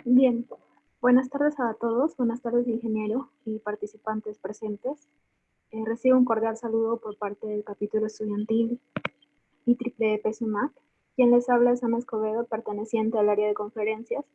Bien, buenas tardes a todos, buenas tardes ingeniero y participantes presentes. Recibo un cordial saludo por parte del capítulo estudiantil IEEE SUNAT. Quien les habla es Ana Escobedo, perteneciente al área de conferencias,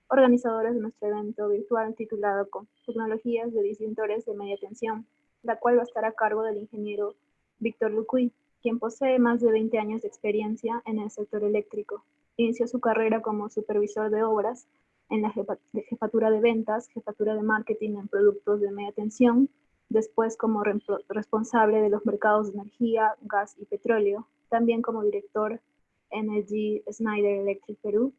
organizadores de nuestro evento virtual titulado con Tecnologías de Disjuntores de Media Tensión, la cual va a estar a cargo del ingeniero Víctor Lucuy, quien posee más de 20 años de experiencia en el sector eléctrico. Inició su carrera como supervisor de obras en la jefatura de ventas, jefatura de marketing en productos de media tensión, después como responsable de los mercados de energía, gas y petróleo, también como director en el G. Schneider Electric Perú,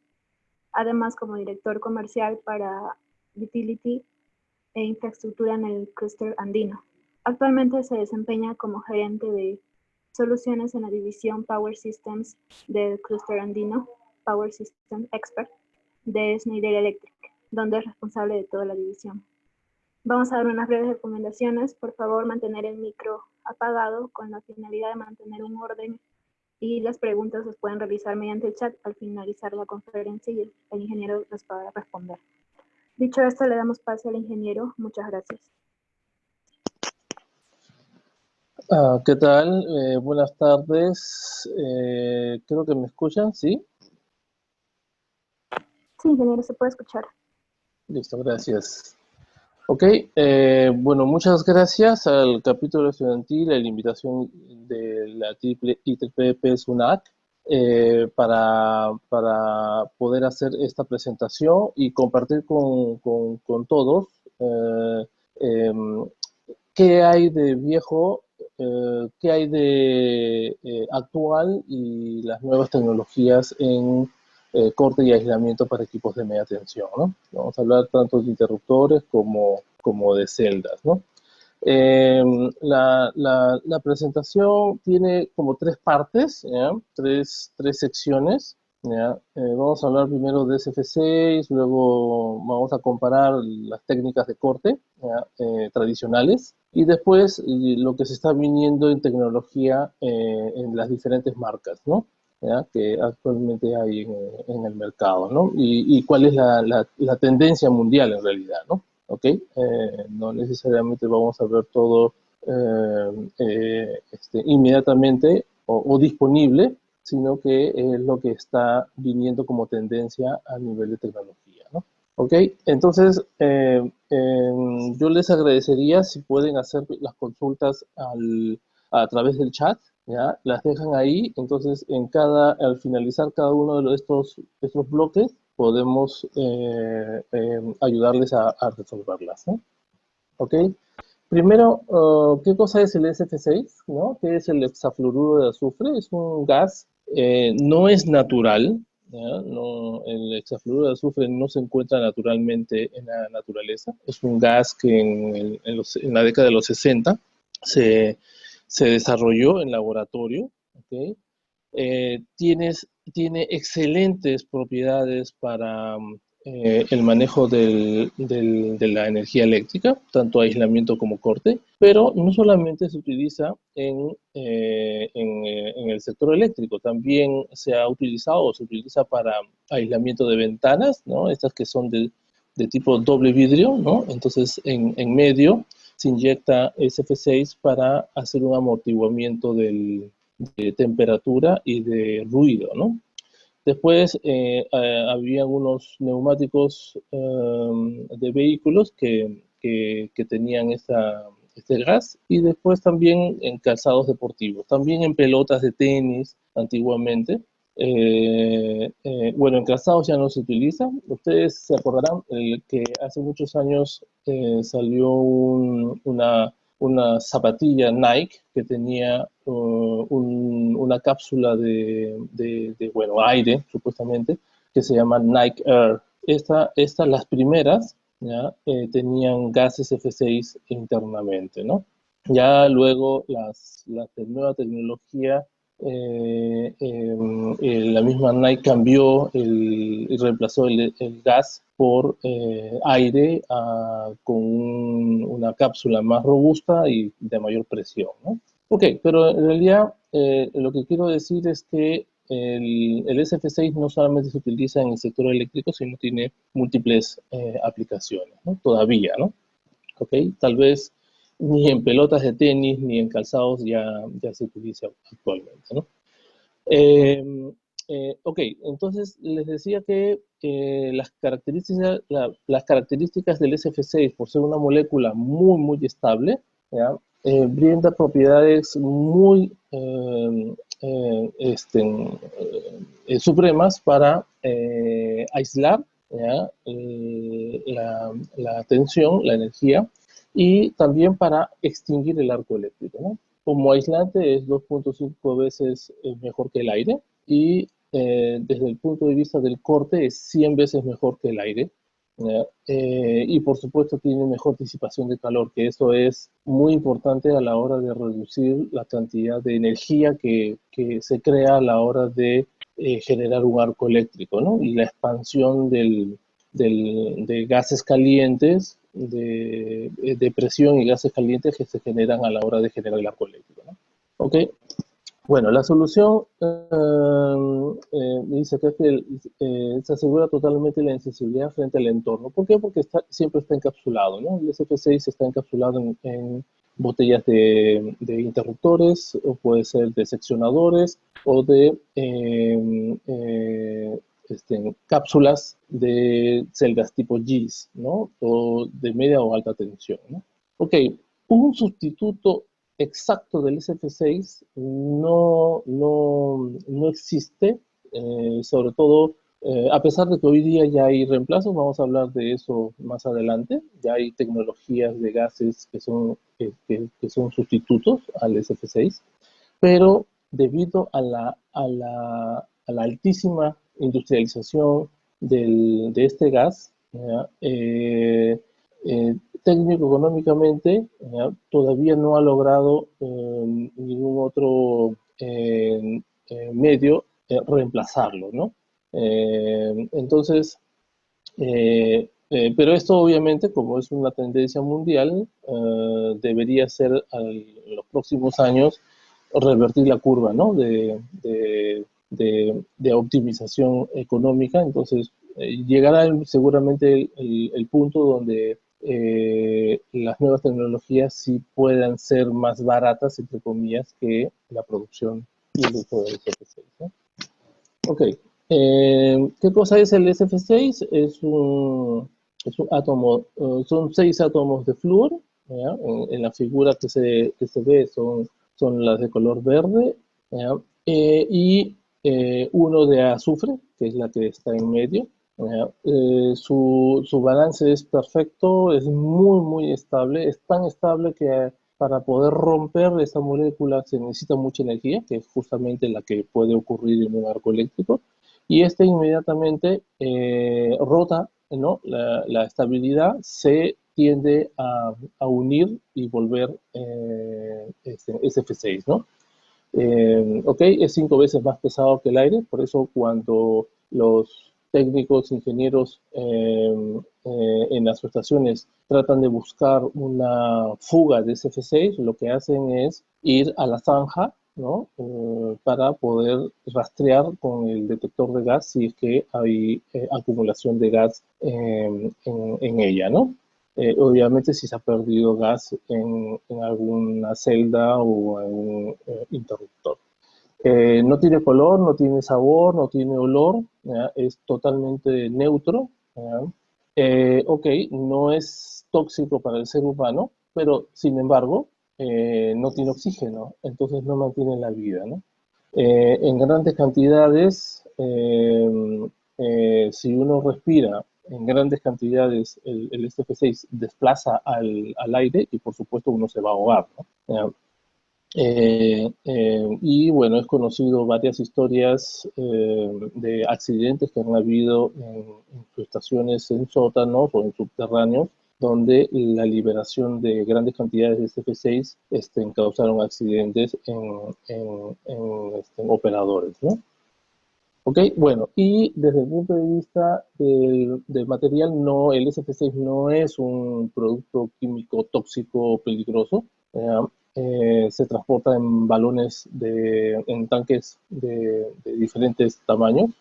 además como director comercial para Utility e infraestructura en el clúster andino. Actualmente se desempeña como gerente de soluciones en la división Power Systems del clúster andino, Power System Expert, de Schneider Electric, donde es responsable de toda la división. Vamos a dar unas breves recomendaciones. Por favor, mantener el micro apagado con la finalidad de mantener un orden, y las preguntas las pueden realizar mediante el chat al finalizar la conferencia y el ingeniero las podrá responder. Dicho esto, le damos pase al ingeniero. Muchas gracias. ¿Qué tal? Buenas tardes. Creo que me escuchan, ¿sí? Sí, ingeniero, se puede escuchar. Listo, gracias. Ok, bueno, muchas gracias al capítulo estudiantil, a la invitación de la IEEE SUNAT para poder hacer esta presentación y compartir con todos qué hay de viejo, qué hay de actual y las nuevas tecnologías en corte y aislamiento para equipos de media tensión, ¿no? Vamos a hablar tanto de interruptores como de celdas, ¿no? La presentación tiene como tres partes, ¿ya? Tres secciones, ¿ya? Vamos a hablar primero de SF6, luego vamos a comparar las técnicas de corte, ¿ya? Tradicionales, y después lo que se está viniendo en tecnología en las diferentes marcas, ¿no? ¿Ya? Que actualmente hay en el mercado, ¿no? Y cuál es la tendencia mundial en realidad, ¿no? ¿Ok? No necesariamente vamos a ver todo inmediatamente o disponible, sino que es lo que está viniendo como tendencia a nivel de tecnología, ¿no? ¿Ok? Entonces, yo les agradecería si pueden hacer las consultas a través del chat, ¿ya? Las dejan ahí, entonces al finalizar cada uno de estos bloques, podemos ayudarles a resolverlas, ¿no? ¿Ok? Primero, ¿qué cosa es el SF6? ¿No? ¿Qué es el hexafluoruro de azufre? Es un gas, no es natural, ¿ya? No, el hexafluoruro de azufre no se encuentra naturalmente en la naturaleza. Es un gas que en la década de los 60 se, se desarrolló en laboratorio, ¿ok? Tiene excelentes propiedades para el manejo de la energía eléctrica, tanto aislamiento como corte, pero no solamente se utiliza en el sector eléctrico, también se ha utilizado o se utiliza para aislamiento de ventanas, ¿no? Estas que son de tipo doble vidrio, ¿no? Entonces en medio se inyecta SF6 para hacer un amortiguamiento de temperatura y de ruido, ¿no? Después había unos neumáticos de vehículos que tenían este gas, y después también en calzados deportivos, también en pelotas de tenis antiguamente. Bueno, en calzados ya no se utiliza. Ustedes se acordarán que hace muchos años salió una zapatilla Nike que tenía una cápsula bueno, aire, supuestamente, que se llama Nike Air. Las primeras, ¿ya? Tenían gases F6 internamente, ¿no? Ya luego las de nueva tecnología, la misma Nike cambió y reemplazó el gas por aire con una cápsula más robusta y de mayor presión, ¿no? Ok, pero en realidad lo que quiero decir es que el SF6 no solamente se utiliza en el sector eléctrico, sino tiene múltiples aplicaciones, ¿no? Todavía, ¿no? ¿Ok? Tal vez ni en pelotas de tenis ni en calzados ya se utiliza actualmente, ¿no? Eh, ok, entonces les decía que las características del SF6, por ser una molécula muy, muy estable, ¿ya? Brinda propiedades muy supremas para aislar, ¿ya? La tensión, la energía, y también para extinguir el arco eléctrico, ¿no? Como aislante es 2.5 veces mejor que el aire, y desde el punto de vista del corte es 100 veces mejor que el aire. Y por supuesto tiene mejor disipación de calor, que eso es muy importante a la hora de reducir la cantidad de energía que se crea a la hora de generar un arco eléctrico, ¿no? Y la expansión de gases calientes, de presión y gases calientes que se generan a la hora de generar el arco eléctrico, ¿no? ¿Ok? Bueno, la solución dice que se asegura totalmente la insensibilidad frente al entorno. ¿Por qué? Porque siempre está encapsulado, ¿no? El SF6 está encapsulado en botellas de interruptores, o puede ser de seccionadores, o de cápsulas de celdas tipo GIS, ¿no? O de media o alta tensión, ¿no? Ok, un sustituto exacto del SF6 no existe, sobre todo, a pesar de que hoy día ya hay reemplazos, vamos a hablar de eso más adelante, ya hay tecnologías de gases que son sustitutos al SF6, pero debido a la altísima industrialización de este gas, ¿ya? Técnico-económicamente, ¿ya? Todavía no ha logrado ningún otro medio reemplazarlo, ¿no? Entonces, pero esto obviamente, como es una tendencia mundial, debería ser en los próximos años revertir la curva, ¿no? De optimización económica. Entonces, llegará seguramente el punto donde las nuevas tecnologías sí puedan ser más baratas, entre comillas, que la producción y el uso del SF6, ¿no? Ok. ¿Qué cosa es el SF6? Es un átomo, son 6 átomos de flúor, ¿ya? En la figura que se ve son las de color verde, ¿ya? Y uno de azufre, que es la que está en medio, ¿ya? Su balance es perfecto, es muy, muy estable, es tan estable que para poder romper esa molécula se necesita mucha energía, que es justamente la que puede ocurrir en un arco eléctrico, y este inmediatamente rota, ¿no? La estabilidad se tiende a unir y volver SF6, ¿no? Ok, es 5 veces más pesado que el aire, por eso cuando los técnicos, ingenieros en las estaciones tratan de buscar una fuga de SF6, lo que hacen es ir a la zanja, ¿no? Para poder rastrear con el detector de gas si es que hay acumulación de gas en ella, ¿no? Obviamente si se ha perdido gas en alguna celda o en un interruptor. No tiene color, no tiene sabor, no tiene olor, ¿ya? Es totalmente neutro, ¿ya? Ok, no es tóxico para el ser humano, pero sin embargo no tiene oxígeno, entonces no mantiene la vida, ¿no? En grandes cantidades, si uno respira en grandes cantidades, el SF6 desplaza al aire y por supuesto uno se va a ahogar, ¿no? Y bueno, es conocido varias historias de accidentes que han habido en estaciones en sótanos o en subterráneos, donde la liberación de grandes cantidades de SF6 causaron accidentes en operadores, ¿no? Ok, bueno, y desde el punto de vista del material, no, el SF6 no es un producto químico tóxico peligroso, se transporta en balones, en tanques de diferentes tamaños,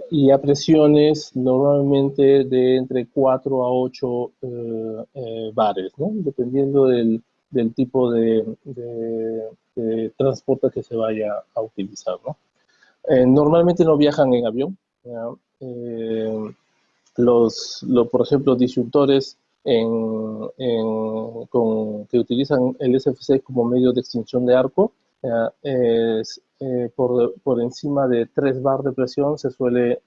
y a presiones normalmente de entre 4 a 8 bares, ¿no? Dependiendo del tipo de transporte que se vaya a utilizar, ¿no? Normalmente no viajan en avión, ¿ya? Por ejemplo, disyuntores que utilizan el SF6 como medio de extinción de arco, por encima de 3 bar de presión se suele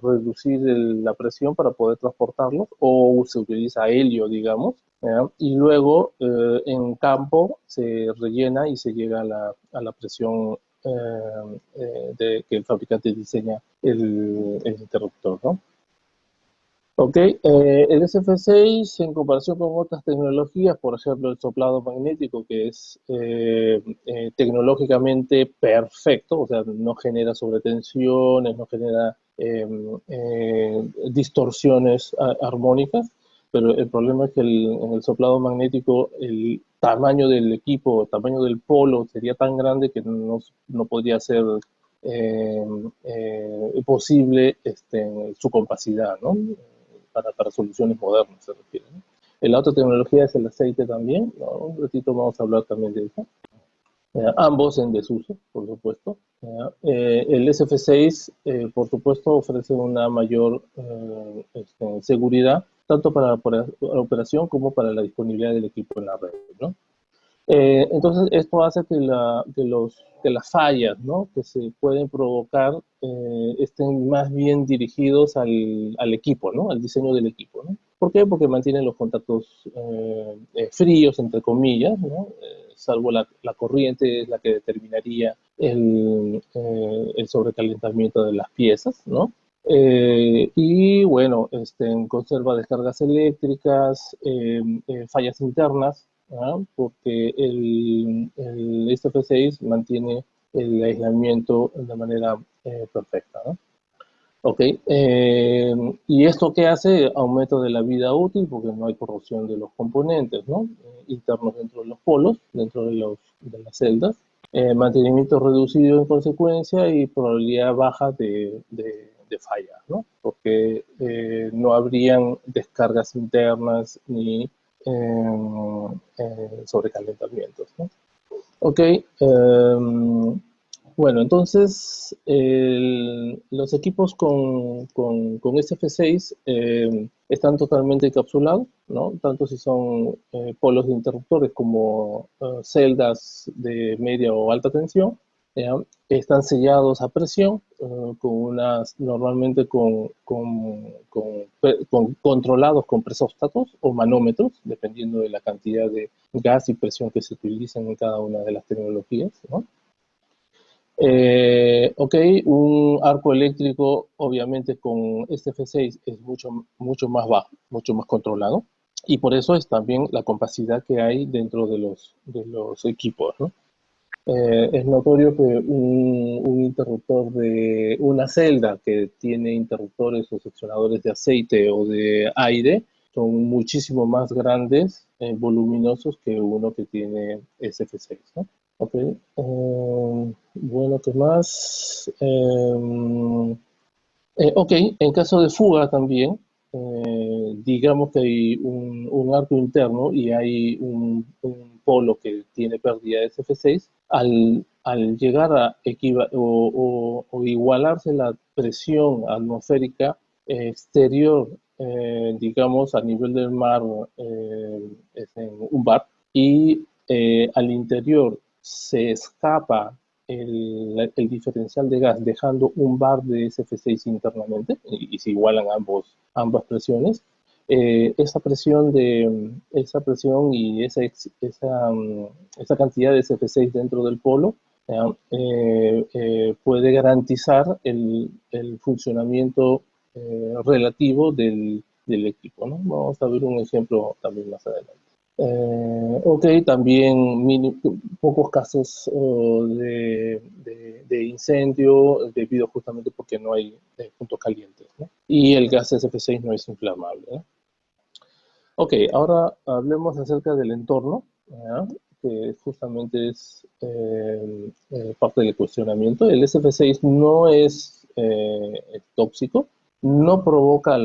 reducir la presión para poder transportarlos, o se utiliza helio, digamos, y luego en campo se rellena y se llega a la presión que el fabricante diseña el interruptor, ¿no? Ok, el SF6 en comparación con otras tecnologías, por ejemplo el soplado magnético, que es tecnológicamente perfecto, o sea, no genera sobretensiones, no genera distorsiones armónicas, pero el problema es que en el soplado magnético el tamaño del equipo, el tamaño del polo sería tan grande que no podría ser posible su compacidad, ¿no? Para soluciones modernas se refiere, ¿no? La otra tecnología es el aceite también, ¿no? Un ratito vamos a hablar también de eso. Ambos en desuso, por supuesto. El SF6, por supuesto, ofrece una mayor seguridad, tanto para la operación como para la disponibilidad del equipo en la red, ¿no? Entonces, esto hace que las fallas, ¿no?, que se pueden provocar estén más bien dirigidos al equipo, ¿no?, al diseño del equipo, ¿no? ¿Por qué? Porque mantienen los contactos fríos, entre comillas, ¿no? Salvo la corriente es la que determinaría el sobrecalentamiento de las piezas, ¿no? Y bueno, conserva descargas eléctricas, fallas internas, ¿no? Porque el SF6 mantiene el aislamiento de manera perfecta, ¿no? Ok, ¿y esto qué hace? Aumento de la vida útil, porque no hay corrosión de los componentes, ¿no? Internos dentro de los polos, dentro de las celdas. Mantenimiento reducido en consecuencia y probabilidad baja de fallas, ¿no? Porque no habrían descargas internas ni sobrecalentamientos, ¿no? Ok, bueno, entonces los equipos con SF6 están totalmente encapsulados, ¿no? Tanto si son polos de interruptores como celdas de media o alta tensión, ¿ya? Están sellados a presión, normalmente controlados con presóstatos o manómetros, dependiendo de la cantidad de gas y presión que se utilizan en cada una de las tecnologías, ¿no? Ok, un arco eléctrico obviamente con este F6 es mucho más bajo, mucho más controlado, y por eso es también la compacidad que hay dentro de los equipos, ¿no? Es notorio que un interruptor de una celda que tiene interruptores o seccionadores de aceite o de aire son muchísimo más grandes, voluminosos, que uno que tiene SF6, ¿no? Ok, bueno, ¿qué más? Ok, en caso de fuga también, digamos que hay un arco interno y hay un polo que tiene pérdida de SF6, al llegar a o igualarse la presión atmosférica exterior, digamos, a nivel del mar, es en un bar, y al interior se escapa el diferencial de gas, dejando un bar de SF6 internamente, y se igualan ambas presiones. Esa presión y esa cantidad de SF6 dentro del polo puede garantizar el funcionamiento relativo del equipo, ¿no? Vamos a ver un ejemplo también más adelante. Ok, también pocos casos de incendio, debido justamente porque no hay puntos calientes, ¿no? Y el gas SF6 no es inflamable, ¿no? Ok, ahora hablemos acerca del entorno, ¿ya? que justamente es parte del cuestionamiento. El SF6 no es tóxico, no provoca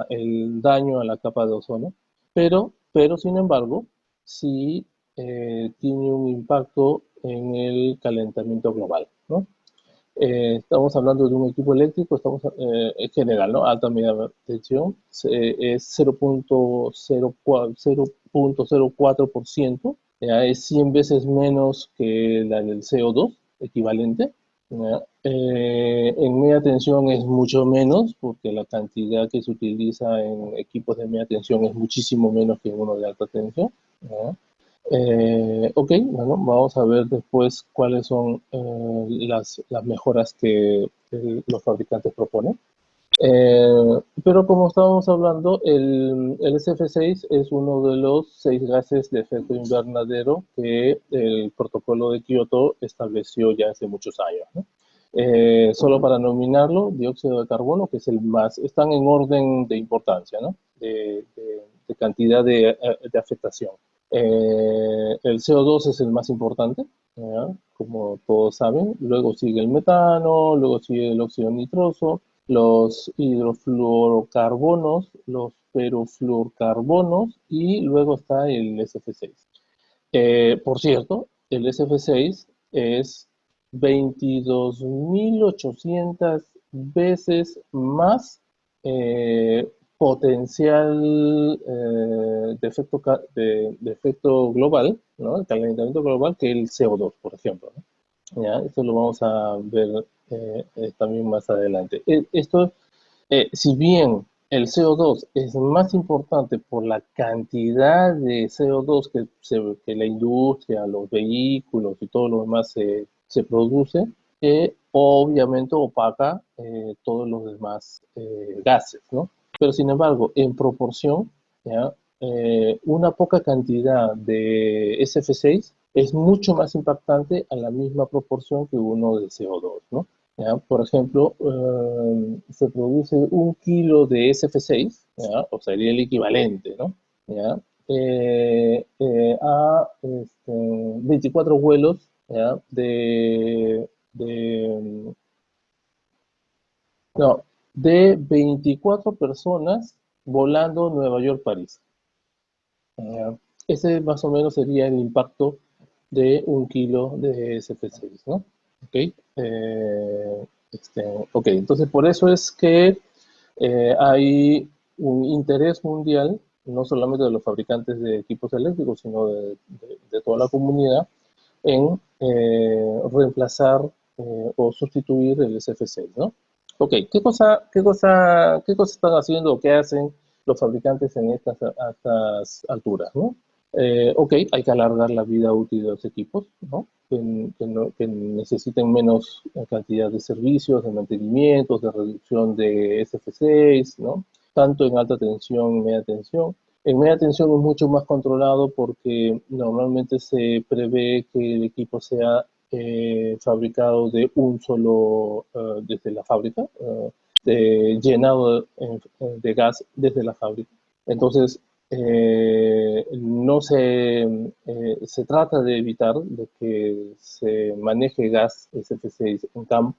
el daño a la capa de ozono, pero sin embargo, sí tiene un impacto en el calentamiento global, ¿no? Estamos hablando de un equipo eléctrico, en general, ¿no? Alta media tensión, es 0.04%, ¿ya? Es 100 veces menos que la del CO2 equivalente, ¿ya? En media tensión es mucho menos, porque la cantidad que se utiliza en equipos de media tensión es muchísimo menos que en uno de alta tensión, ¿ya? Ok, bueno, vamos a ver después cuáles son las mejoras que los fabricantes proponen. Pero como estábamos hablando, el SF6 es uno de los 6 gases de efecto invernadero que el protocolo de Kioto estableció ya hace muchos años, ¿no? Solo para nominarlo, dióxido de carbono, que es el más, están en orden de importancia, ¿no? De cantidad de afectación. El CO2 es el más importante, ¿ya? Como todos saben. Luego sigue el metano, luego sigue el óxido nitroso, los hidrofluorocarbonos, los perfluorocarbonos y luego está el SF6. Por cierto, el SF6 es 22.800 veces más potencial de efecto global, ¿no? El calentamiento global, que el CO2, por ejemplo, ¿no? ¿Ya? Esto lo vamos a ver también más adelante. Si bien el CO2 es más importante por la cantidad de CO2 que la industria, los vehículos y todo lo demás se produce, obviamente opaca todos los demás gases, ¿no? Pero sin embargo, en proporción, ¿ya? Una poca cantidad de SF6 es mucho más impactante a la misma proporción que uno de CO2, ¿no? ¿Ya? Por ejemplo, se produce 1 kilo de SF6, ¿ya? O sería el equivalente, ¿no? ¿Ya? A 24 vuelos, ¿ya? No, de 24 personas volando Nueva York-París. Ese más o menos sería el impacto de 1 kilo de SF6, ¿no? Ok, ok, entonces por eso es que hay un interés mundial, no solamente de los fabricantes de equipos eléctricos, sino de toda la comunidad, en reemplazar o sustituir el SF6, ¿no? Ok, ¿qué cosa están haciendo o qué hacen los fabricantes en estas alturas, ¿no? Ok, hay que alargar la vida útil de los equipos, ¿no? Que necesiten menos cantidad de servicios, de mantenimientos, de reducción de SF6, ¿no? Tanto en alta tensión y media tensión. En media tensión es mucho más controlado porque normalmente se prevé que el equipo sea fabricado de un solo, desde la fábrica, llenado de gas desde la fábrica. Entonces, no se trata de evitar de que se maneje gas SF6 en campo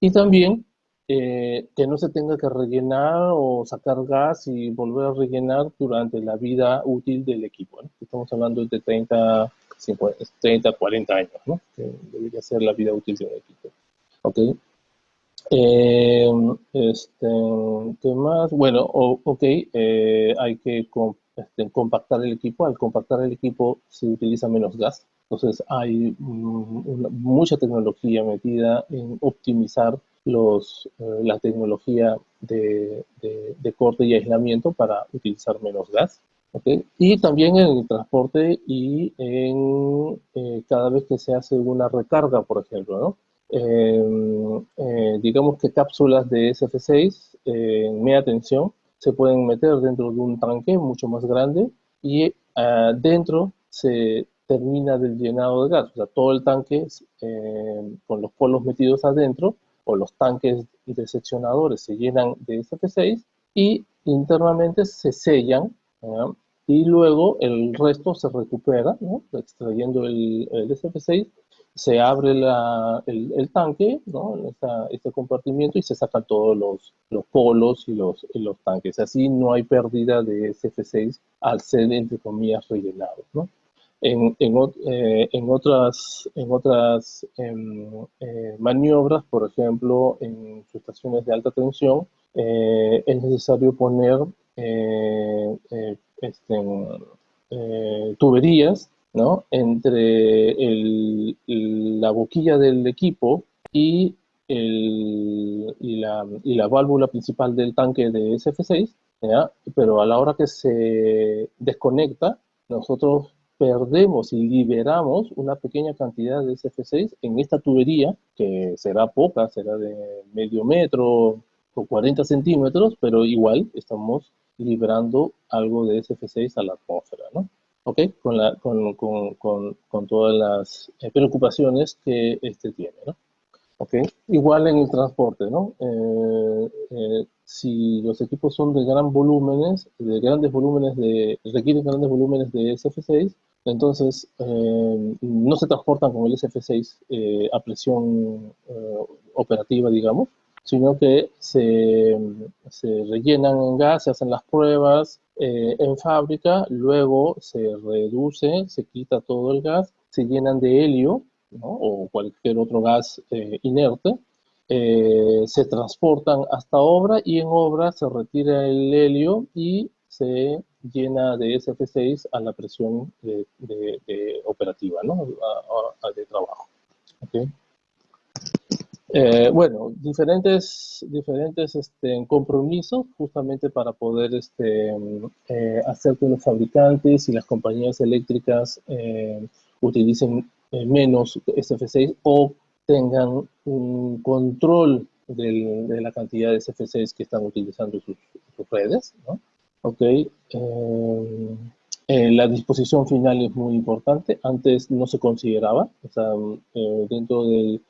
y también que no se tenga que rellenar o sacar gas y volver a rellenar durante la vida útil del equipo, ¿no? Estamos hablando de 30, 40 años, ¿no? Que debería ser la vida útil de un equipo. ¿Ok? Eh, este, ¿Qué más? Bueno, ok, hay que compactar el equipo. Al compactar el equipo se utiliza menos gas. Entonces hay mucha tecnología metida en optimizar la tecnología de corte y aislamiento para utilizar menos gas. ¿Okay? Y también en el transporte y en cada vez que se hace una recarga, por ejemplo, ¿no? Digamos que cápsulas de SF6 en media tensión se pueden meter dentro de un tanque mucho más grande y dentro se termina del llenado de gas. O sea, todo el tanque con los polos metidos adentro o los tanques de seccionadores se llenan de SF6 y internamente se sellan, ¿ya? y luego el resto se recupera, ¿no? Extrayendo el SF6, se abre el tanque, ¿no? Este compartimiento y se sacan todos los polos y los tanques. Así no hay pérdida de SF6 al ser, entre comillas, rellenado, ¿no? En otras maniobras, por ejemplo, en estaciones de alta tensión, es necesario poner tuberías, ¿no? Entre la boquilla del equipo y la válvula principal del tanque de SF6, ¿ya? Pero a la hora que se desconecta, nosotros perdemos y liberamos una pequeña cantidad de SF6 en esta tubería, que será poca, será de medio metro o 40 centímetros, pero igual estamos liberando algo de SF6 a la atmósfera, ¿no? ¿Ok? Con todas las preocupaciones que este tiene, ¿no? ¿Ok? Igual en el transporte, ¿no? Si los equipos son de requieren grandes volúmenes de SF6, entonces no se transportan con el SF6 a presión operativa, digamos, sino que se rellenan en gas, se hacen las pruebas en fábrica, luego se reduce, se quita todo el gas, se llenan de helio, ¿no? O cualquier otro gas inerte, se transportan hasta obra y en obra se retira el helio y se llena de SF6 a la presión de operativa, ¿no? De trabajo. ¿Okay? Bueno, diferentes compromisos justamente para poder hacer que los fabricantes y las compañías eléctricas utilicen menos SF6 o tengan un control de la cantidad de SF6 que están utilizando sus redes, ¿no? Ok. La disposición final es muy importante. Antes no se consideraba, o sea, dentro del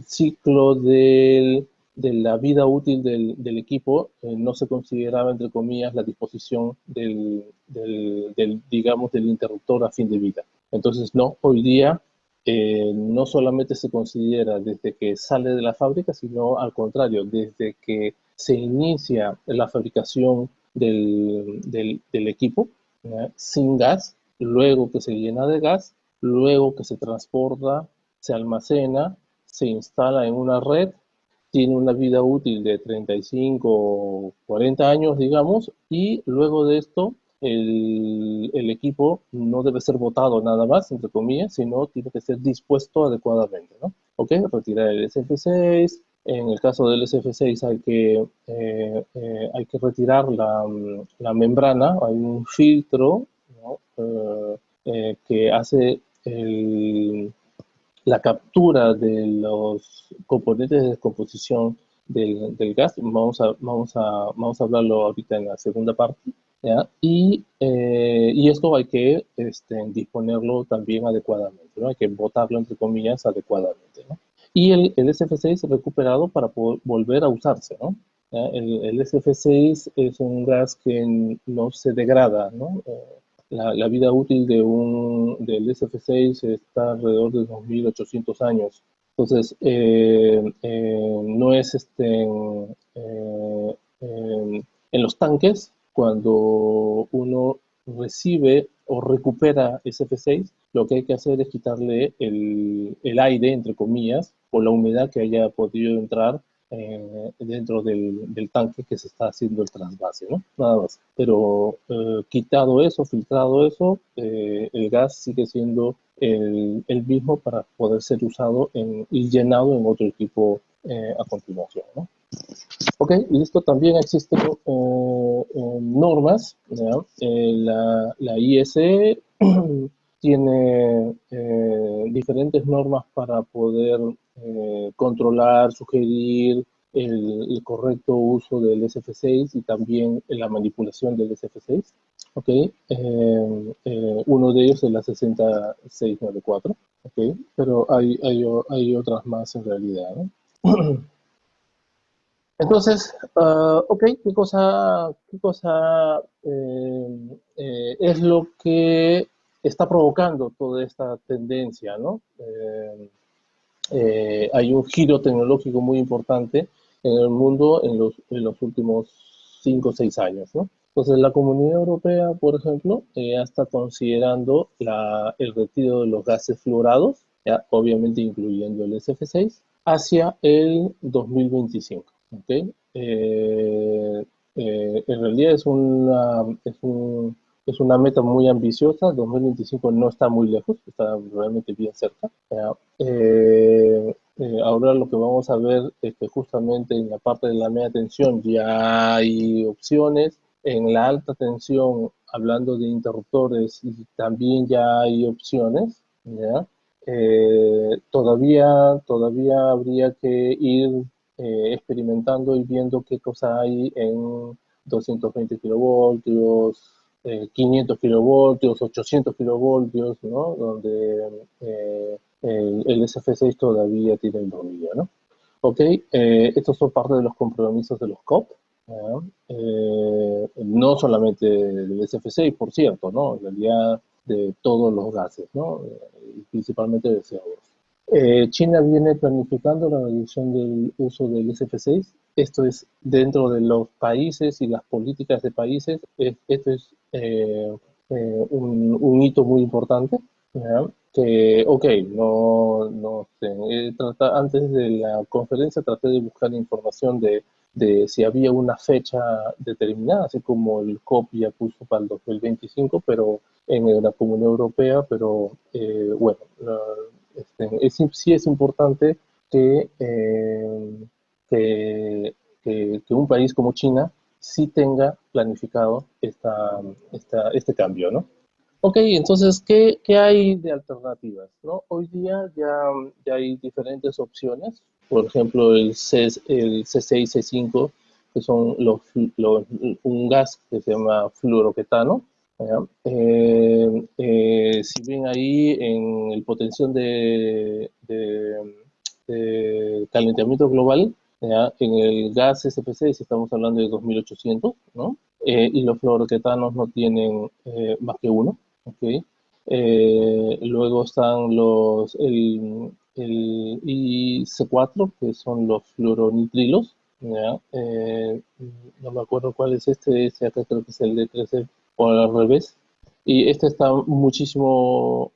ciclo de la vida útil del equipo, no se consideraba, entre comillas, la disposición digamos, del interruptor a fin de vida. Entonces, no, hoy día no solamente se considera desde que sale de la fábrica, sino al contrario, desde que se inicia la fabricación del equipo, sin gas, luego que se llena de gas, luego que se transporta, se almacena, se instala en una red, tiene una vida útil de 35 o 40 años, digamos, y luego de esto el equipo no debe ser botado nada más, entre comillas, sino tiene que ser dispuesto adecuadamente, ¿no? ¿Ok? Retirar el SF6. En el caso del SF6 hay que retirar la membrana, hay un filtro, ¿no? Que hace la captura de los componentes de descomposición del gas. Vamos a hablarlo ahorita en la segunda parte, ¿ya? Y esto hay que disponerlo también adecuadamente, ¿no? Hay que botarlo, entre comillas, adecuadamente, ¿no? Y el SF6 recuperado para poder volver a usarse, ¿no? El SF6 es un gas que no se degrada, ¿no? La vida útil del SF6 está alrededor de 2.800 años. Entonces, no es en los tanques, cuando uno recibe o recupera SF6, lo que hay que hacer es quitarle el aire, entre comillas, o la humedad que haya podido entrar dentro del tanque que se está haciendo el trasvase, ¿no? Nada más. Pero quitado eso, filtrado eso, el gas sigue siendo el mismo para poder ser usado y llenado en otro equipo a continuación, ¿no? Ok, listo. También existen normas, ¿ya? La ISE tiene diferentes normas para poder controlar, sugerir el correcto uso del SF6 y también la manipulación del SF6. Ok, uno de ellos es la 6694, ok, pero hay otras más en realidad, ¿no? Entonces, ok, es lo que está provocando toda esta tendencia, ¿no? Hay un giro tecnológico muy importante en el mundo en los últimos 5 o 6 años, ¿no? Entonces, la Comunidad Europea, por ejemplo, ya está considerando el retiro de los gases fluorados, ya, obviamente incluyendo el SF6, hacia el 2025. ¿Okay? En realidad es una meta muy ambiciosa. 2025 no está muy lejos, está realmente bien cerca. ¿Ya? Ahora lo que vamos a ver es que justamente en la parte de la media tensión ya hay opciones. En la alta tensión, hablando de interruptores, también ya hay opciones. ¿Ya? Todavía habría que ir experimentando y viendo qué cosa hay en 220 kilovoltios, 500 kilovoltios, 800 kilovoltios, ¿no? Donde el SF6 todavía tiene el dominio, ¿no? Ok, estos son parte de los compromisos de los COP, ¿no? No solamente del SF6, por cierto, ¿no? En realidad de todos los gases, ¿no? Principalmente de CO2. China viene planificando la reducción del uso del SF6. Esto es dentro de los países y las políticas de países. Esto es un hito muy importante. ¿Ya? Que, ok, no sé, antes de la conferencia traté de buscar información de si había una fecha determinada, así como el COP ya puso para el 2025, pero en la Comunidad Europea, pero bueno, sí es importante que, que un país como China sí tenga planificado este cambio, ¿no? Ok, entonces, ¿qué hay de alternativas? ¿No? Hoy día ya hay diferentes opciones, por ejemplo, el C6, C5, que son un gas que se llama fluoroquetano. ¿Ya? Si ven ahí en el potencial de calentamiento global, ¿ya? En el gas SF6 estamos hablando de 2800, ¿no? Y los fluoroquetanos no tienen más que uno. Okay. Luego están el IC4, que son los fluoronitrilos. ¿Ya? No me acuerdo cuál es este acá creo que es el D13 o al revés. Y este está muchísimo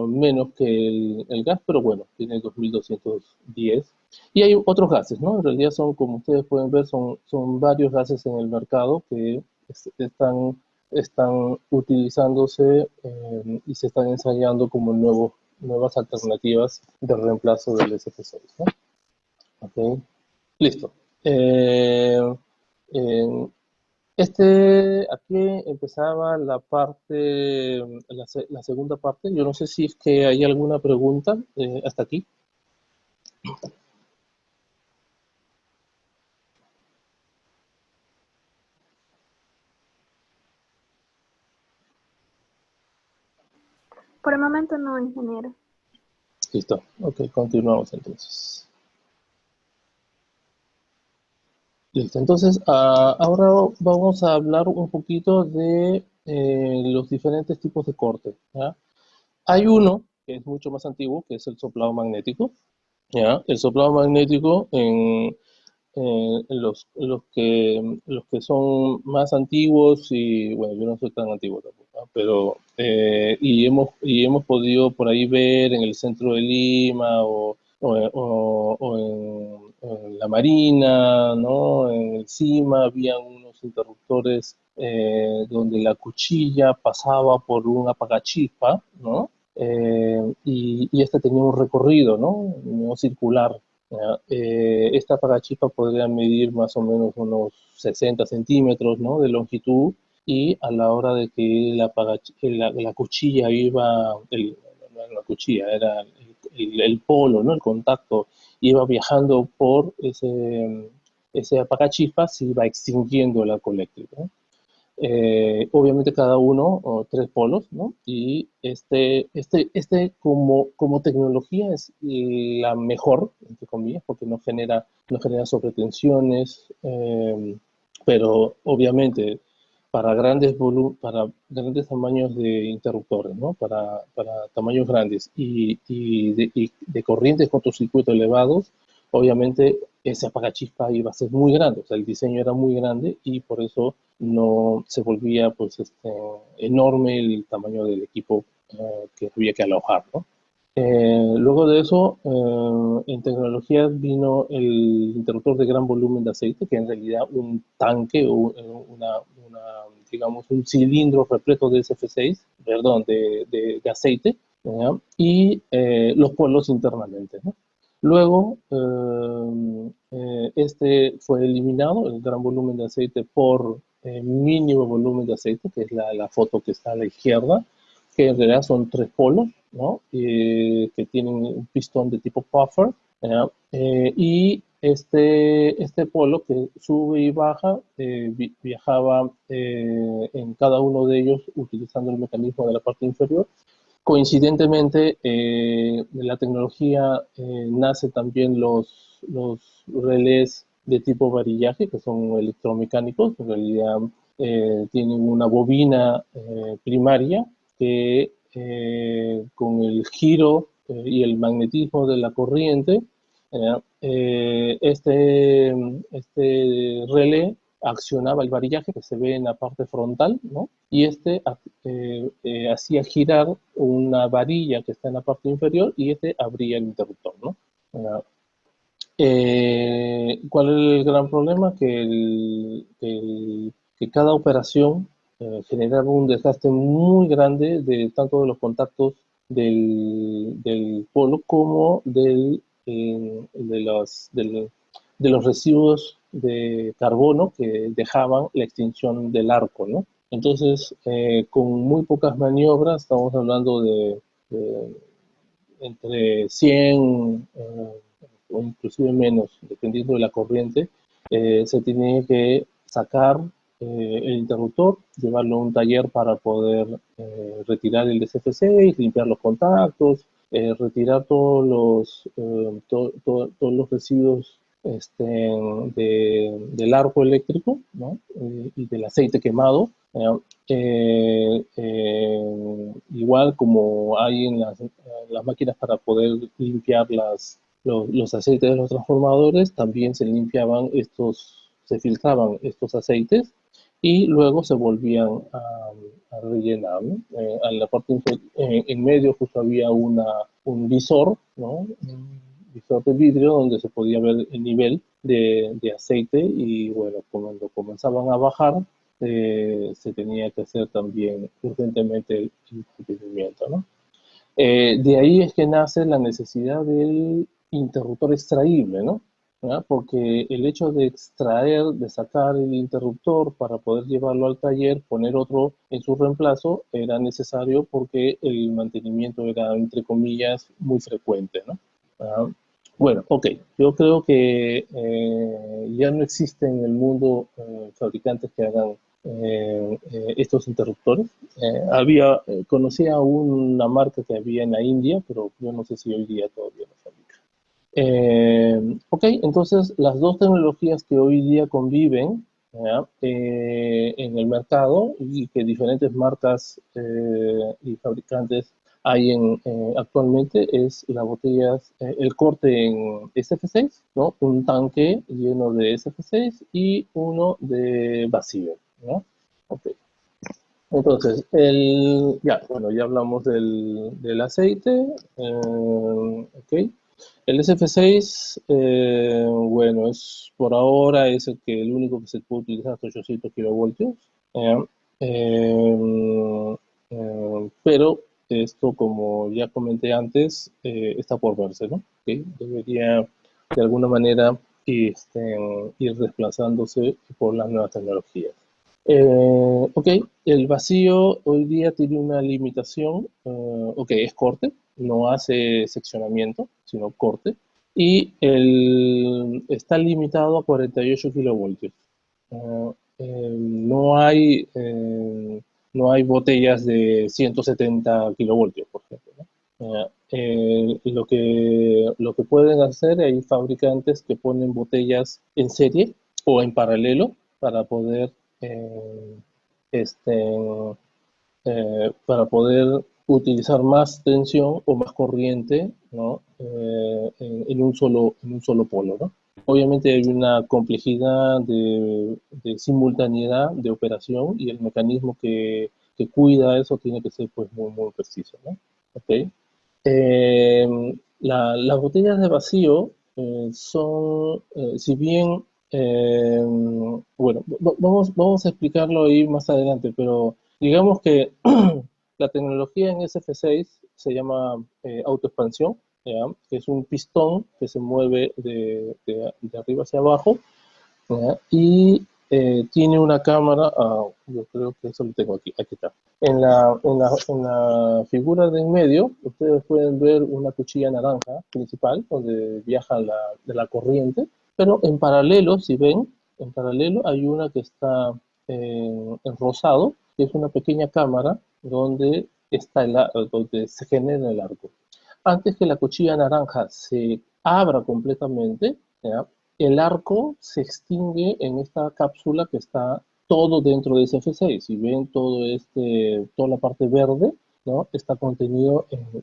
menos que el gas, pero bueno, tiene 2210. Y hay otros gases, ¿no? En realidad son, como ustedes pueden ver, son varios gases en el mercado que están utilizándose y se están ensayando como nuevas alternativas de reemplazo del SF6, ¿no? Okay. Listo. Eh, aquí empezaba la parte, la segunda parte. Yo no sé si es que hay alguna pregunta hasta aquí. Por el momento no, ingeniero. Listo. Ok, continuamos entonces. Listo. Entonces, ahora vamos a hablar un poquito de los diferentes tipos de corte, ¿ya? Hay uno que es mucho más antiguo, que es el soplado magnético, ¿ya? El soplado magnético los que son más antiguos y bueno, yo no soy tan antiguo tampoco, ¿no? Pero y hemos podido por ahí ver en el centro de Lima en la Marina, ¿no? En el CIMA habían unos interruptores donde la cuchilla pasaba por un apagachispa, ¿no? Y este tenía un recorrido, ¿no? No circular. ¿Ya? Esta apagachispa podría medir más o menos unos 60 centímetros, ¿no? De longitud, y a la hora de que la cuchilla iba, no la cuchilla, era el polo, ¿no? El contacto iba viajando por ese apagachispa, se iba extinguiendo el arco eléctrico, ¿no? Obviamente cada uno, o tres polos, ¿no? Y como tecnología es la mejor, entre comillas, porque no genera sobretensiones, pero obviamente para grandes tamaños de interruptores, ¿no? Para tamaños grandes y de corrientes cortocircuito elevados, obviamente ese apagachispa iba a ser muy grande, o sea, el diseño era muy grande y por eso no se volvía pues enorme el tamaño del equipo que había que alojar, ¿no? Luego de eso, en tecnología vino el interruptor de gran volumen de aceite, que en realidad un tanque o digamos, un cilindro repleto de SF6, perdón, de aceite, ¿ya? Y los polos internamente, ¿no? Luego, este fue eliminado, el gran volumen de aceite, por mínimo volumen de aceite, que es la foto que está a la izquierda, que en realidad son tres polos, ¿no? Que tienen un pistón de tipo puffer, ¿ya? Y este polo que sube y baja viajaba en cada uno de ellos utilizando el mecanismo de la parte inferior. Coincidentemente, de la tecnología nace también los relés de tipo varillaje, que son electromecánicos. En realidad tienen una bobina primaria que con el giro y el magnetismo de la corriente, este relé accionaba el varillaje que se ve en la parte frontal, ¿no? Y hacía girar una varilla que está en la parte inferior y abría el interruptor, ¿no? ¿Cuál es el gran problema? Que cada operación generaba un desgaste muy grande tanto de los contactos del polo como de los residuos de carbono que dejaban la extinción del arco, ¿no? Entonces, con muy pocas maniobras, estamos hablando de entre 100 o inclusive menos, dependiendo de la corriente, se tiene que sacar el interruptor, llevarlo a un taller para poder retirar el SF6, limpiar los contactos, retirar todos los residuos del arco eléctrico, ¿no? Y del aceite quemado. Igual como hay en las máquinas para poder limpiar los aceites de los transformadores, también se filtraban estos aceites y luego se volvían a rellenar, ¿no? A la parte en medio justo había un visor, ¿no? Un visor de vidrio donde se podía ver el nivel de aceite y bueno, cuando comenzaban a bajar, se tenía que hacer también urgentemente el mantenimiento, ¿no? De ahí es que nace la necesidad del interruptor extraíble, ¿no? ¿verdad? Porque el hecho de extraer, de sacar el interruptor para poder llevarlo al taller, poner otro en su reemplazo, era necesario porque el mantenimiento era, entre comillas, muy frecuente, ¿no? ¿verdad? Bueno, ok, yo creo que ya no existen en el mundo fabricantes que hagan estos interruptores. Conocía una marca que había en la India, pero yo no sé si hoy día todavía lo fabrica. Ok, entonces las dos tecnologías que hoy día conviven en el mercado y que diferentes marcas y fabricantes hay actualmente es el corte en SF6, ¿no? Un tanque lleno de SF6 y uno de vacío, ¿no? Ok. Entonces, bueno, ya hablamos del aceite, ok. El SF6, bueno, por ahora es el único que se puede utilizar hasta 800 kilovoltios, eh, eh, pero esto, como ya comenté antes, está por verse, ¿no? ¿Okay? Debería, de alguna manera, ir desplazándose por las nuevas tecnologías. Ok, el vacío hoy día tiene una limitación, ok, es corte, no hace seccionamiento, sino corte, y está limitado a 48 kilovoltios. no hay botellas de 170 kilovoltios, por ejemplo, ¿no? Lo que pueden hacer, hay fabricantes que ponen botellas en serie o en paralelo para poder, eh, este, para poder utilizar más tensión o más corriente, ¿no? En un solo polo, ¿no? Obviamente hay una complejidad de simultaneidad de operación y el mecanismo que cuida eso tiene que ser pues muy preciso, ¿no? ¿Okay? Las botellas de vacío son, si bien, bueno, vamos a explicarlo ahí más adelante, pero digamos que la tecnología en SF6 se llama autoexpansión, ¿ya? Que es un pistón que se mueve de arriba hacia abajo, ¿ya? Y tiene una cámara, yo creo que eso lo tengo aquí, aquí está. En la figura de en medio, ustedes pueden ver una cuchilla naranja principal, donde viaja de la corriente, pero en paralelo, si ven, en paralelo hay una que está en rosado, que es una pequeña cámara donde, donde se genera el arco. Antes que la cuchilla naranja se abra completamente, ¿ya? El arco se extingue en esta cápsula que está todo dentro de ese F6. Si ven toda la parte verde, ¿no? Está contenido en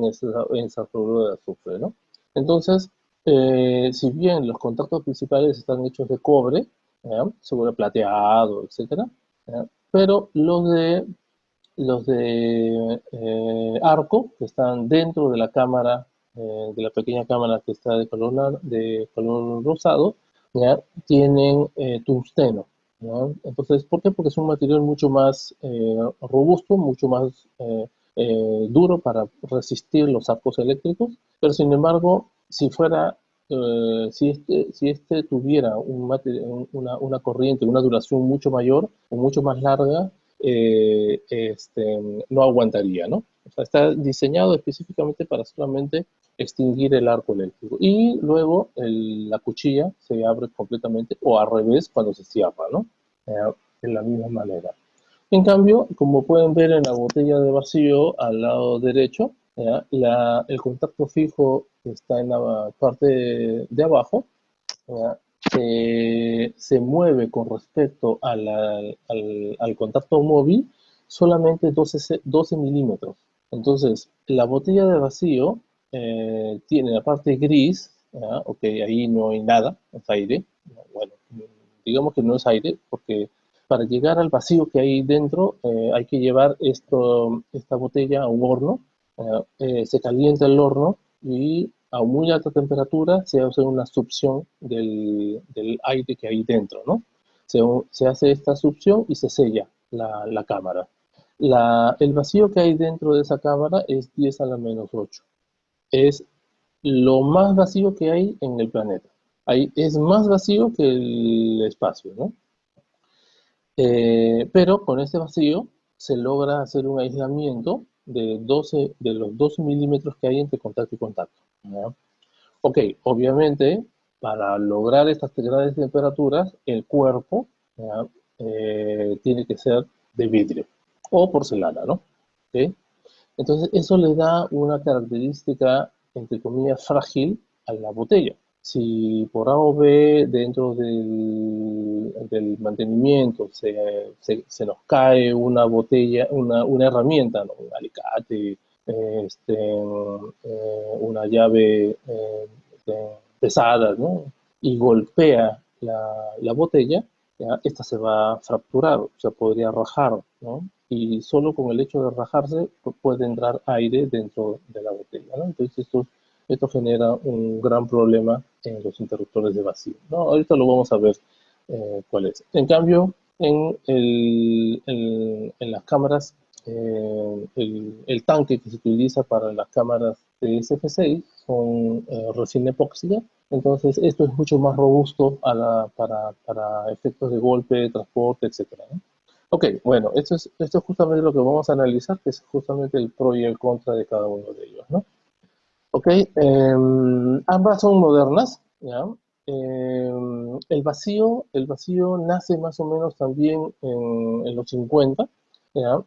esa fluoruro de azufre, ¿no? Entonces, si bien los contactos principales están hechos de cobre, ¿ya? Seguro plateado, etcétera, ¿ya? Pero los de arco, que están dentro de la cámara, de la pequeña cámara que está de color rosado, ¿ya? Tienen tungsteno, ¿no? Entonces, ¿por qué? Porque es un material mucho más robusto, mucho más duro para resistir los arcos eléctricos, pero sin embargo, si este tuviera una corriente, una duración mucho mayor o mucho más larga, no aguantaría, ¿no? O sea, está diseñado específicamente para solamente extinguir el arco eléctrico. Y luego la cuchilla se abre completamente, o al revés cuando se cierra, ¿no? De la misma manera. En cambio, como pueden ver en la botella de vacío al lado derecho, el contacto fijo que está en la parte de abajo, ¿ya? Se mueve con respecto al contacto móvil solamente 12 milímetros. Entonces, la botella de vacío tiene la parte gris, ¿ya? Ok, ahí no hay nada, es aire. Bueno, digamos que no es aire, porque para llegar al vacío que hay dentro hay que llevar esta botella a un horno, se calienta el horno y a muy alta temperatura se hace una succión del aire que hay dentro, ¿no? Se hace esta succión y se sella la cámara. El vacío que hay dentro de esa cámara es 10 a la menos 8. Es lo más vacío que hay en el planeta. Es más vacío que el espacio, ¿no? Pero con este vacío se logra hacer un aislamiento de los 12 milímetros que hay entre contacto y contacto, ¿no? Ok, obviamente, para lograr estas grandes temperaturas, el cuerpo, ¿ya? Tiene que ser de vidrio o porcelana, ¿no? ¿Ok? Entonces, eso le da una característica, entre comillas, frágil a la botella. Si por A o B dentro del mantenimiento se nos cae una botella, una herramienta, ¿no? Un alicate, una llave pesada, ¿no? Y golpea la botella, ¿ya? Esta se va a fracturar, se podría rajar, ¿no? Y solo con el hecho de rajarse puede entrar aire dentro de la botella, ¿no? Entonces esto genera un gran problema en los interruptores de vacío, ¿no? Ahorita lo vamos a ver cuál es. En cambio, en las cámaras, el tanque que se utiliza para las cámaras de SF6 son resina epóxica, entonces esto es mucho más robusto para efectos de golpe, transporte, etcétera, ¿no? Ok, bueno, esto es justamente lo que vamos a analizar, que es justamente el pro y el contra de cada uno de ellos, ¿no? Ok, ambas son modernas, ¿ya? el vacío nace más o menos también en los 50, ¿ya?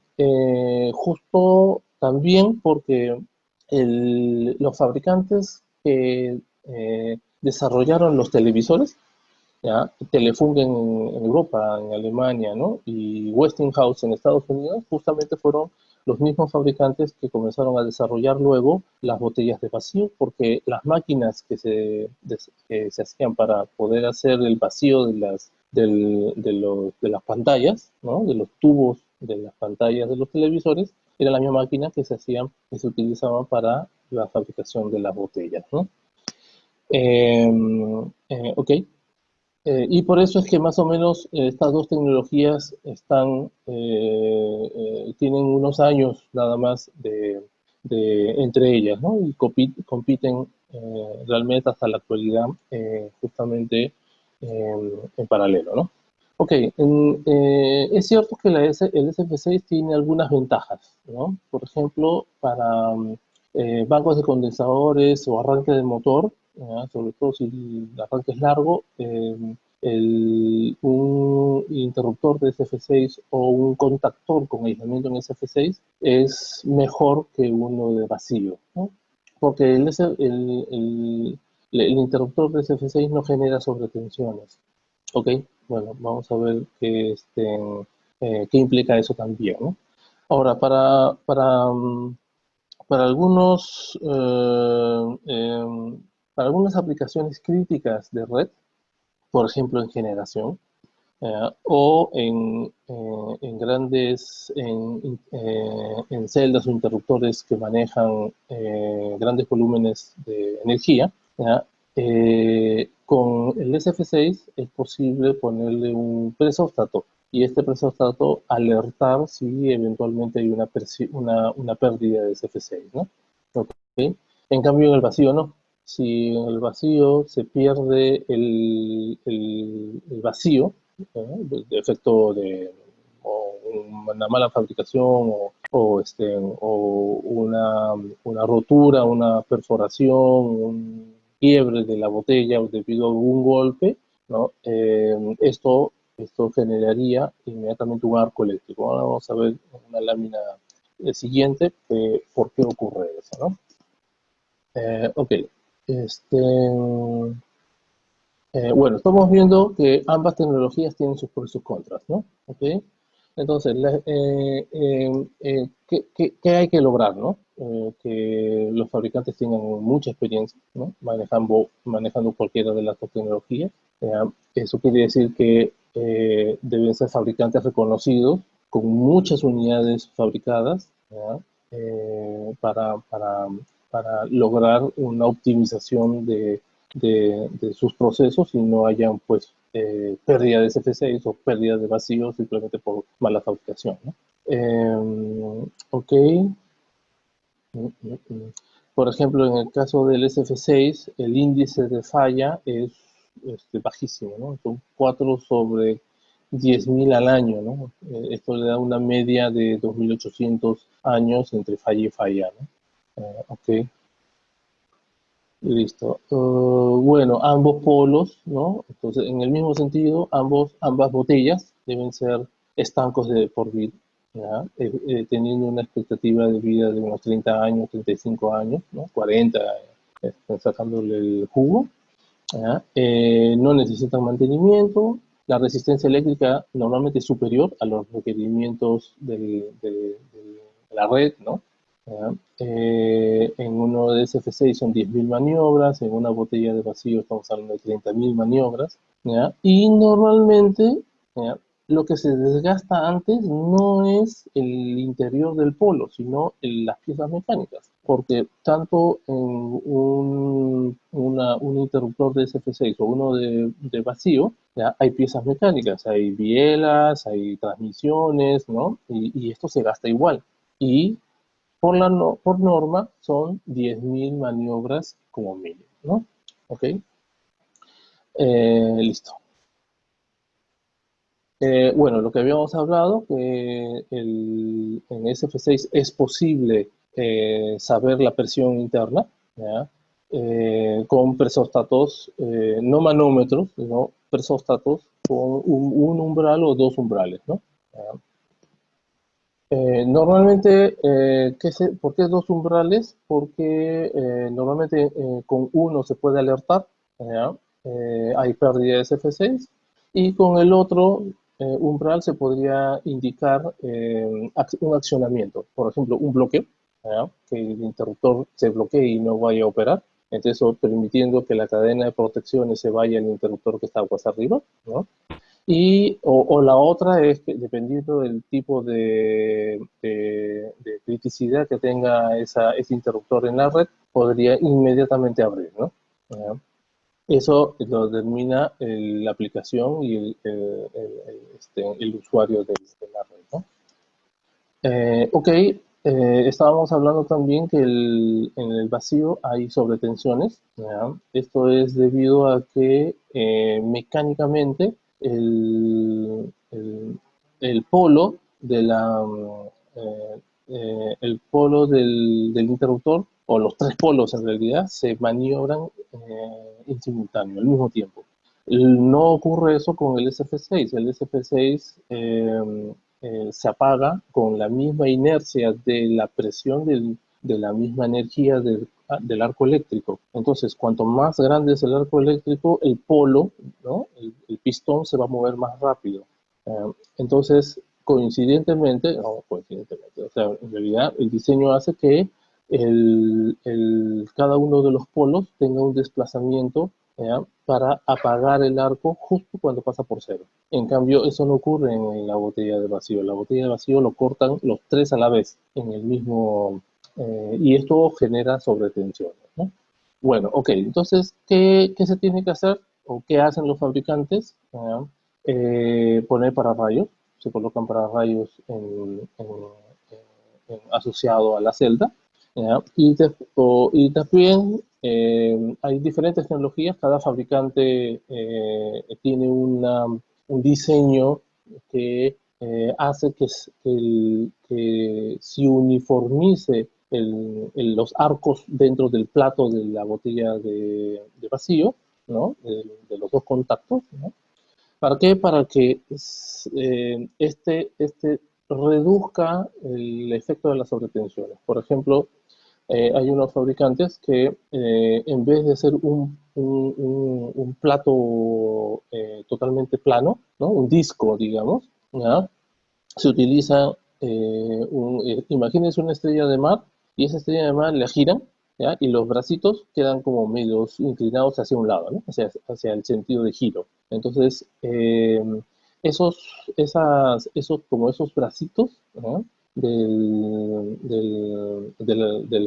Justo también porque los fabricantes que desarrollaron los televisores, ¿ya? Telefunken en Europa, en Alemania, ¿no? Y Westinghouse en Estados Unidos, justamente fueron los mismos fabricantes que comenzaron a desarrollar luego las botellas de vacío, porque las máquinas que se hacían para poder hacer el vacío de las pantallas, ¿no? De los tubos de las pantallas de los televisores, era la misma máquina que se utilizaban para la fabricación de las botellas, ¿no? Eh, ok. Y por eso es que más o menos estas dos tecnologías tienen unos años nada más entre ellas, ¿no? Y compiten realmente hasta la actualidad justamente en paralelo, ¿no? Ok, es cierto que el SF6 tiene algunas ventajas, ¿no? Por ejemplo, para bancos de condensadores o arranque de motor, ¿ya? Sobre todo si el arranque es largo, un interruptor de SF6 o un contactor con aislamiento en SF6 es mejor que uno de vacío, ¿no? Porque el interruptor de SF6 no genera sobretensiones. Ok, bueno, vamos a ver qué implica eso también, ¿no? Ahora, para algunos, para algunas aplicaciones críticas de red, por ejemplo en generación, o en celdas o interruptores que manejan grandes volúmenes de energía, ¿ya? Con el SF6 es posible ponerle un presóstato y este presóstato alertar si eventualmente hay una pérdida de SF6, ¿no? ¿Okay? En cambio en el vacío no. Si en el vacío se pierde el vacío, de efecto de o una mala fabricación o una rotura, una perforación, un quiebre de la botella debido a algún golpe, ¿no? Esto generaría inmediatamente un arco eléctrico. Ahora vamos a ver en una lámina siguiente por qué ocurre eso, ¿no? Ok, este, bueno, estamos viendo que ambas tecnologías tienen sus pros y sus contras, ¿no? ¿Ok? Entonces, ¿qué hay que lograr, no? Que los fabricantes tengan mucha experiencia, ¿no? Manejando cualquiera de las dos tecnologías. Eso quiere decir que deben ser fabricantes reconocidos, con muchas unidades fabricadas, ¿ya? Para lograr una optimización de sus procesos y no hayan pues pérdida de SF6 o pérdida de vacío simplemente por mala fabricación, ¿no? Ok. Por ejemplo, en el caso del SF6, el índice de falla es bajísimo, ¿no? Son 4 sobre 10.000 al año, ¿no? Esto le da una media de 2.800 años entre falla y falla, ¿no? Ok. Listo. Bueno, ambos polos, ¿no? Entonces, en el mismo sentido, ambas botellas deben ser estancos de por vida, ¿ya? Teniendo una expectativa de vida de unos 30 años, 35 años, ¿no? 40, sacándole el jugo, ¿ya? No necesitan mantenimiento. La resistencia eléctrica normalmente es superior a los requerimientos de la red, ¿no? ¿Ya? En uno de SF6 son 10.000 maniobras, en una botella de vacío estamos hablando de 30.000 maniobras, ¿ya? Y normalmente, ¿ya? Lo que se desgasta antes no es el interior del polo, sino las piezas mecánicas, porque tanto en un interruptor de SF6 o uno de vacío, ¿ya? Hay piezas mecánicas, hay bielas, hay transmisiones, ¿no? Y esto se gasta igual. Y por norma son 10.000 maniobras como mínimo, ¿no? ¿Ok? Listo. Bueno, lo que habíamos hablado, que en SF6 es posible saber la presión interna, ¿ya? con presóstatos, no manómetros, sino presóstatos con un umbral o dos umbrales, ¿no? Normalmente, ¿por qué dos umbrales? Porque normalmente con uno se puede alertar, ¿ya? Hay pérdida de SF6, y con el otro umbral se podría indicar un accionamiento, por ejemplo, un bloqueo, ¿ya? Que el interruptor se bloquee y no vaya a operar, entonces permitiendo que la cadena de protecciones se vaya al interruptor que está aguas arriba, ¿no? O la otra es que dependiendo del tipo de criticidad que tenga ese interruptor en la red, podría inmediatamente abrir, ¿no? ¿Ya? Eso lo determina la aplicación y el usuario de la red, ¿no? Ok, estábamos hablando también que en el vacío hay sobretensiones, ¿ya? Esto es debido a que mecánicamente el polo el polo del interruptor, o los tres polos en realidad, se maniobran en simultáneo, al mismo tiempo. No ocurre eso con el SF6. El SF6 se apaga con la misma inercia de la presión de la misma energía del arco eléctrico. Entonces, cuanto más grande es el arco eléctrico, el polo, ¿no? El pistón se va a mover más rápido. Entonces, coincidentemente, o sea, en realidad el diseño hace que cada uno de los polos tenga un desplazamiento, ¿ya? Para apagar el arco justo cuando pasa por cero. En cambio, eso no ocurre en la botella de vacío. La botella de vacío lo cortan los tres a la vez en el mismo, y esto genera sobretensiones, ¿no? Bueno, ok, entonces, ¿qué se tiene que hacer o qué hacen los fabricantes? Poner pararrayos, se colocan pararrayos asociado a la celda, ¿ya? Y también hay diferentes tecnologías, cada fabricante tiene un diseño que hace que se uniformice los arcos dentro del plato de la botella de vacío, ¿no? De los dos contactos, ¿no? ¿Para qué? Para que este reduzca el efecto de las sobretensiones. Por ejemplo, hay unos fabricantes que en vez de hacer un plato totalmente plano, ¿no? Un disco, digamos, ¿ya? Se utiliza, imagínense una estrella de mar, y esa estrella de mar la giran, ¿ya? Y los bracitos quedan como medios inclinados hacia un lado, ¿no? Hacia el sentido de giro. Entonces, como esos bracitos, ¿no? del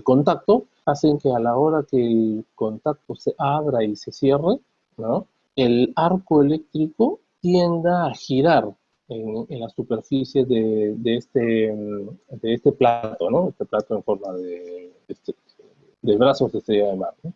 contacto hacen que a la hora que el contacto se abra y se cierre, ¿no? El arco eléctrico tienda a girar en la superficie de este plato, ¿no? Este plato en forma de brazos de estrella de mar, ¿no?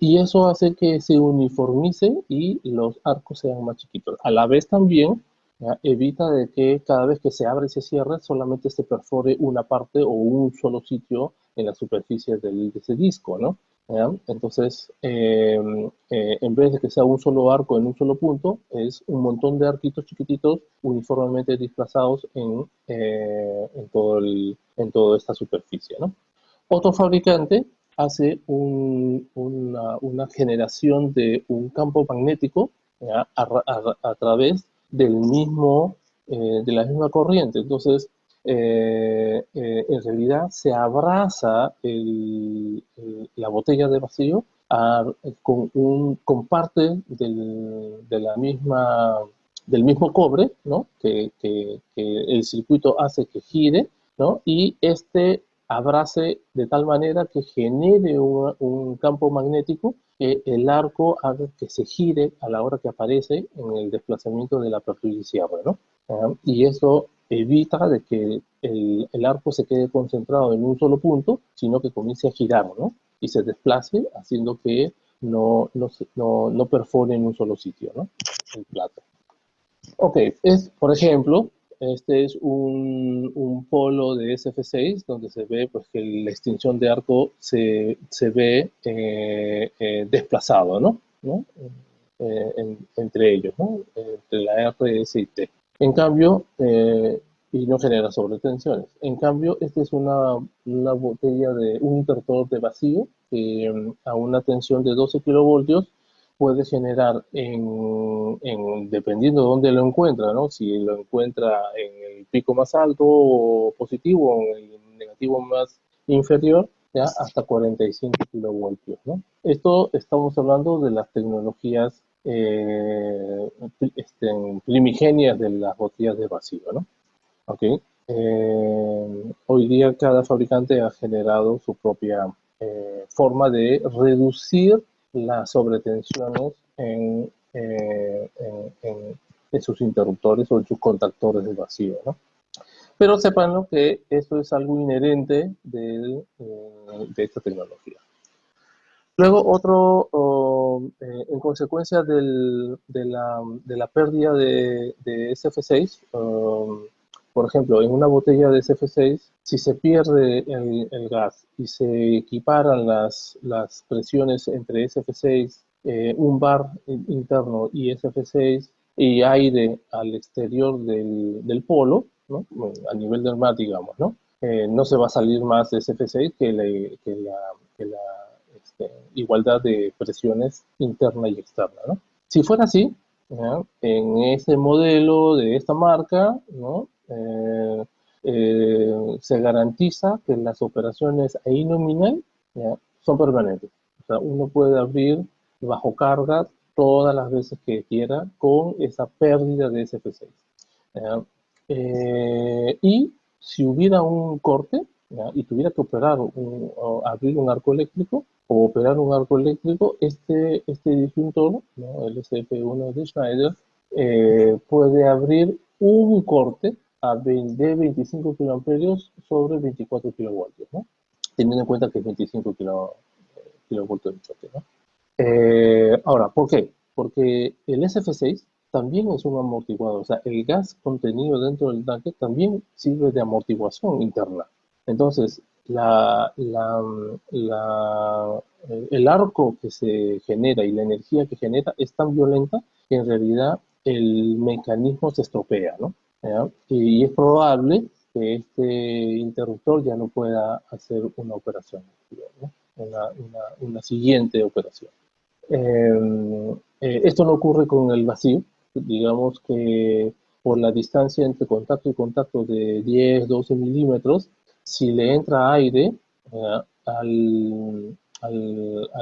Y eso hace que se uniformice y los arcos sean más chiquitos. A la vez también, ¿ya? Evita de que cada vez que se abre y se cierre solamente se perfore una parte o un solo sitio en la superficie de ese disco, ¿no? ¿Ya? Entonces, en vez de que sea un solo arco en un solo punto, es un montón de arquitos chiquititos uniformemente desplazados en toda esta superficie, ¿no? Otro fabricante hace una generación de un campo magnético, ¿ya? A través de la misma corriente. Entonces, en realidad se abraza la botella de vacío con parte del mismo cobre, ¿no? Que el circuito hace que gire, ¿no? Y abrace de tal manera que genere un campo magnético que el arco haga que se gire a la hora que aparece en el desplazamiento de la apertura y cierre, ¿no? Y eso evita de que el arco se quede concentrado en un solo punto, sino que comience a girar, ¿no? Y se desplace, haciendo que no perfore en un solo sitio, ¿no? El plato. Ok, por ejemplo, este es un polo de SF6 donde se ve pues, que la extinción de arco se ve desplazado, ¿no? ¿No? Entre ellos, ¿no? Entre la R, S y T. En cambio, y no genera sobretensiones. En cambio, esta es una botella de un interruptor de vacío que a una tensión de 12 kilovoltios puede generar, dependiendo de dónde lo encuentra, ¿no? Si lo encuentra en el pico más alto o positivo o en el negativo más inferior, ya hasta 45 kilovoltios, ¿no? Esto estamos hablando de las tecnologías primigenias de las botellas de vacío, ¿no? Okay. Hoy día cada fabricante ha generado su propia forma de reducir las sobretensiones en sus interruptores o en sus contactores de vacío, ¿no? Pero sepan que eso es algo inherente de esta tecnología. Luego, en consecuencia de la pérdida de SF6, por ejemplo, en una botella de SF6, si se pierde el gas y se equiparan las presiones entre SF6, un bar interno y SF6, y aire al exterior del polo, ¿no? Bueno, a nivel del mar, digamos, ¿no? No se va a salir más de SF6 que la igualdad de presiones interna y externa, ¿no? Si fuera así, ¿ya? En ese modelo de esta marca, ¿no? Se garantiza que las operaciones ahí nominal, ¿ya? Son permanentes. O sea, uno puede abrir bajo carga todas las veces que quiera con esa pérdida de SF6. ¿Ya? Y si hubiera un corte, ¿ya? Y tuviera que operar o abrir un arco eléctrico o operar un arco eléctrico, este disyuntor, ¿no? El SF1 de Schneider, puede abrir un corte de 25 kiloamperios sobre 24 kilovoltios, ¿no? Teniendo en cuenta que es 25 kilovoltios de choque, ¿no? Ahora, ¿por qué? Porque el SF6 también es un amortiguador, o sea, el gas contenido dentro del tanque también sirve de amortiguación interna. Entonces, el arco que se genera y la energía que genera es tan violenta que en realidad el mecanismo se estropea, ¿no? ¿Ya? Y es probable que este interruptor ya no pueda hacer una operación, ¿no? Una siguiente operación. Esto no ocurre con el vacío, digamos que por la distancia entre contacto y contacto de 10, 12 milímetros, si le entra aire a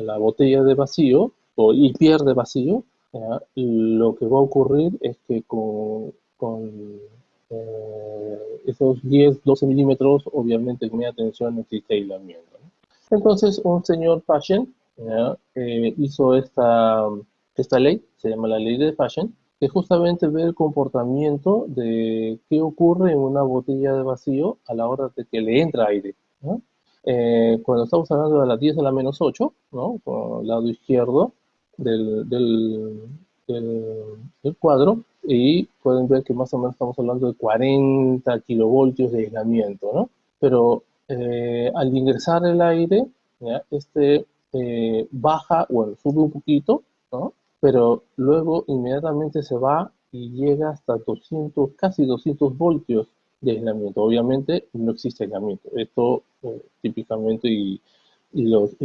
la botella de vacío y pierde vacío, lo que va a ocurrir es que con esos 10, 12 milímetros, obviamente en media tensión existe aislamiento, ¿no? Entonces, un señor Paschen hizo esta ley, se llama la ley de Paschen, que justamente ve el comportamiento de qué ocurre en una botella de vacío a la hora de que le entra aire, ¿no? Cuando estamos hablando de las 10 a la menos 8, ¿no? Con el lado izquierdo del cuadro, y pueden ver que más o menos estamos hablando de 40 kilovoltios de aislamiento, ¿no? Pero al ingresar el aire, ¿ya? Baja, bueno, sube un poquito, ¿no? Pero luego inmediatamente se va y llega hasta 200, casi 200 voltios de aislamiento. Obviamente no existe aislamiento. Esto típicamente, y los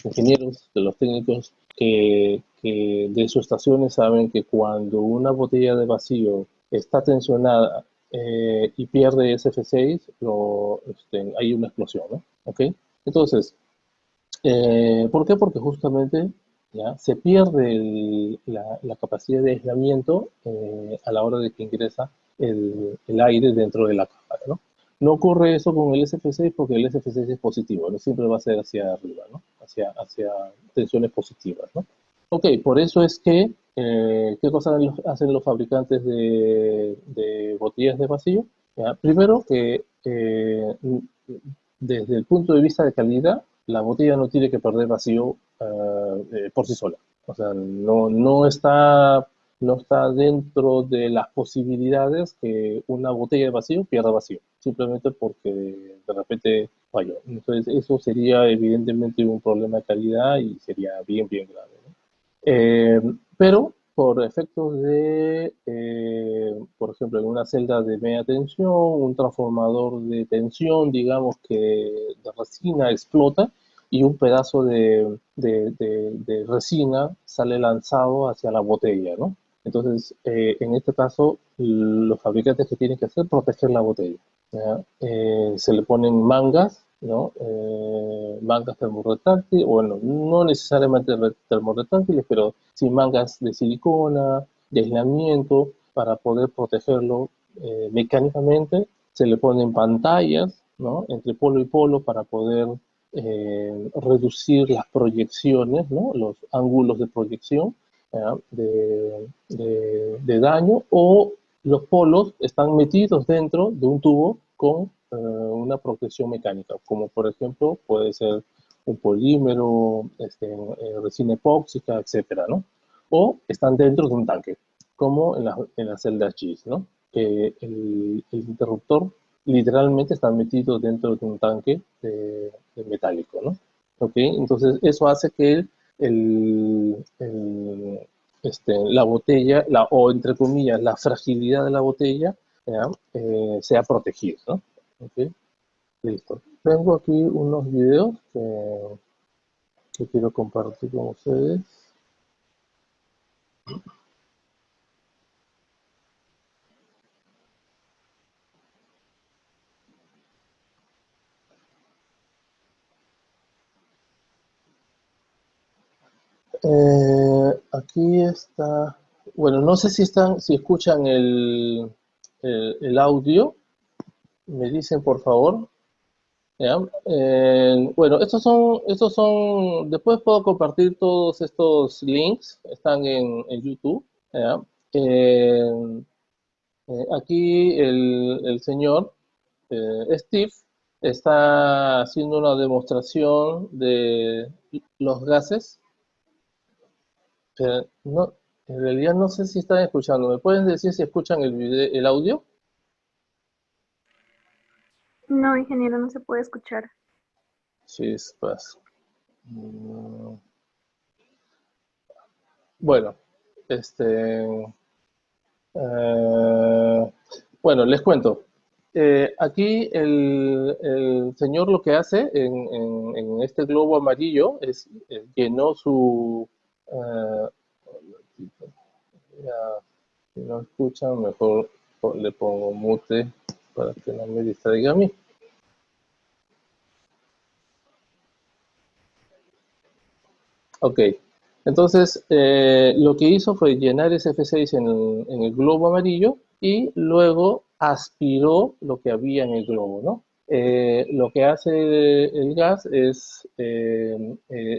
ingenieros, de los técnicos que de sus estaciones saben que cuando una botella de vacío está tensionada y pierde SF6, hay una explosión, ¿no? ¿Ok? Entonces, ¿por qué? Porque justamente ¿ya? Se pierde la capacidad de aislamiento a la hora de que ingresa el aire dentro de la cámara, ¿no? No ocurre eso con el SF6 porque el SF6 es positivo, no siempre va a ser hacia arriba, ¿no? Hacia tensiones positivas, ¿no? Ok, por eso es que, ¿qué cosas hacen los fabricantes de botellas de vacío? ¿Ya? Primero, que desde el punto de vista de calidad, la botella no tiene que perder vacío por sí sola. O sea, no está no está dentro de las posibilidades que una botella de vacío pierda vacío, simplemente porque de repente falló. Entonces, eso sería evidentemente un problema de calidad y sería bien, bien grave, ¿no? Pero por efectos de, por ejemplo, en una celda de media tensión, un transformador de tensión, digamos que de resina explota y un pedazo de resina sale lanzado hacia la botella, ¿no? Entonces, en este caso, los fabricantes que tienen que hacer es proteger la botella, ¿ya? Se le ponen mangas, ¿no? Mangas termorretráctiles, bueno, no necesariamente termorretráctiles, pero sí mangas de silicona, de aislamiento, para poder protegerlo mecánicamente. Se le ponen pantallas, ¿no? Entre polo y polo para poder reducir las proyecciones, ¿no? Los ángulos de proyección, ¿ya? De daño, o los polos están metidos dentro de un tubo con una protección mecánica, como por ejemplo puede ser un polímero, resina epóxica, etcétera, ¿no? O están dentro de un tanque, como en las celdas GIS, ¿no? El interruptor literalmente está metido dentro de un tanque de metálico, ¿no? ¿Ok? Entonces eso hace que la botella, o entre comillas, la fragilidad de la botella, ¿ya? Sea protegida, ¿no? ¿Ok? Listo. Tengo aquí unos videos que quiero compartir con ustedes. Aquí está, bueno, no sé si escuchan el audio, me dicen por favor. ¿Ya? Bueno, después puedo compartir todos estos links, están en YouTube. ¿Ya? Eh, Aquí el señor Steve está haciendo una demostración de los gases. No, en realidad no sé si están escuchando. ¿Me pueden decir si escuchan el audio? No, ingeniero, no se puede escuchar. Chispas. Mm, Bueno, este, eh, bueno, les cuento. Aquí el señor lo que hace en este globo amarillo es llenó su... eh, ya, si no escuchan, mejor le pongo mute para que no me distraiga a mí. Ok, entonces lo que hizo fue llenar ese F6 en el globo amarillo y luego aspiró lo que había en el globo, ¿no? Lo que hace el gas es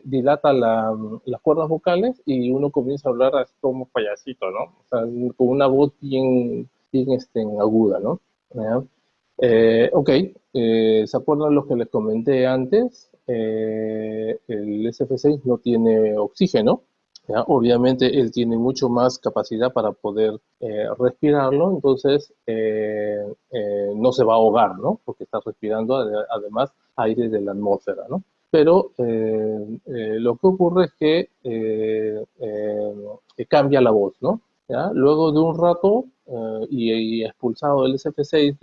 dilata las cuerdas vocales y uno comienza a hablar así como payasito, ¿no? O sea, con una voz bien, bien aguda, ¿no? ¿Ya? Ok, ¿se acuerdan lo que les comenté antes? El SF6 no tiene oxígeno, ¿ya? Obviamente él tiene mucho más capacidad para poder respirarlo, entonces no se va a ahogar, ¿no? Porque está respirando además aire de la atmósfera, ¿no? Pero lo que ocurre es que cambia la voz, ¿no? ¿Ya? Luego de un rato y expulsado el SF6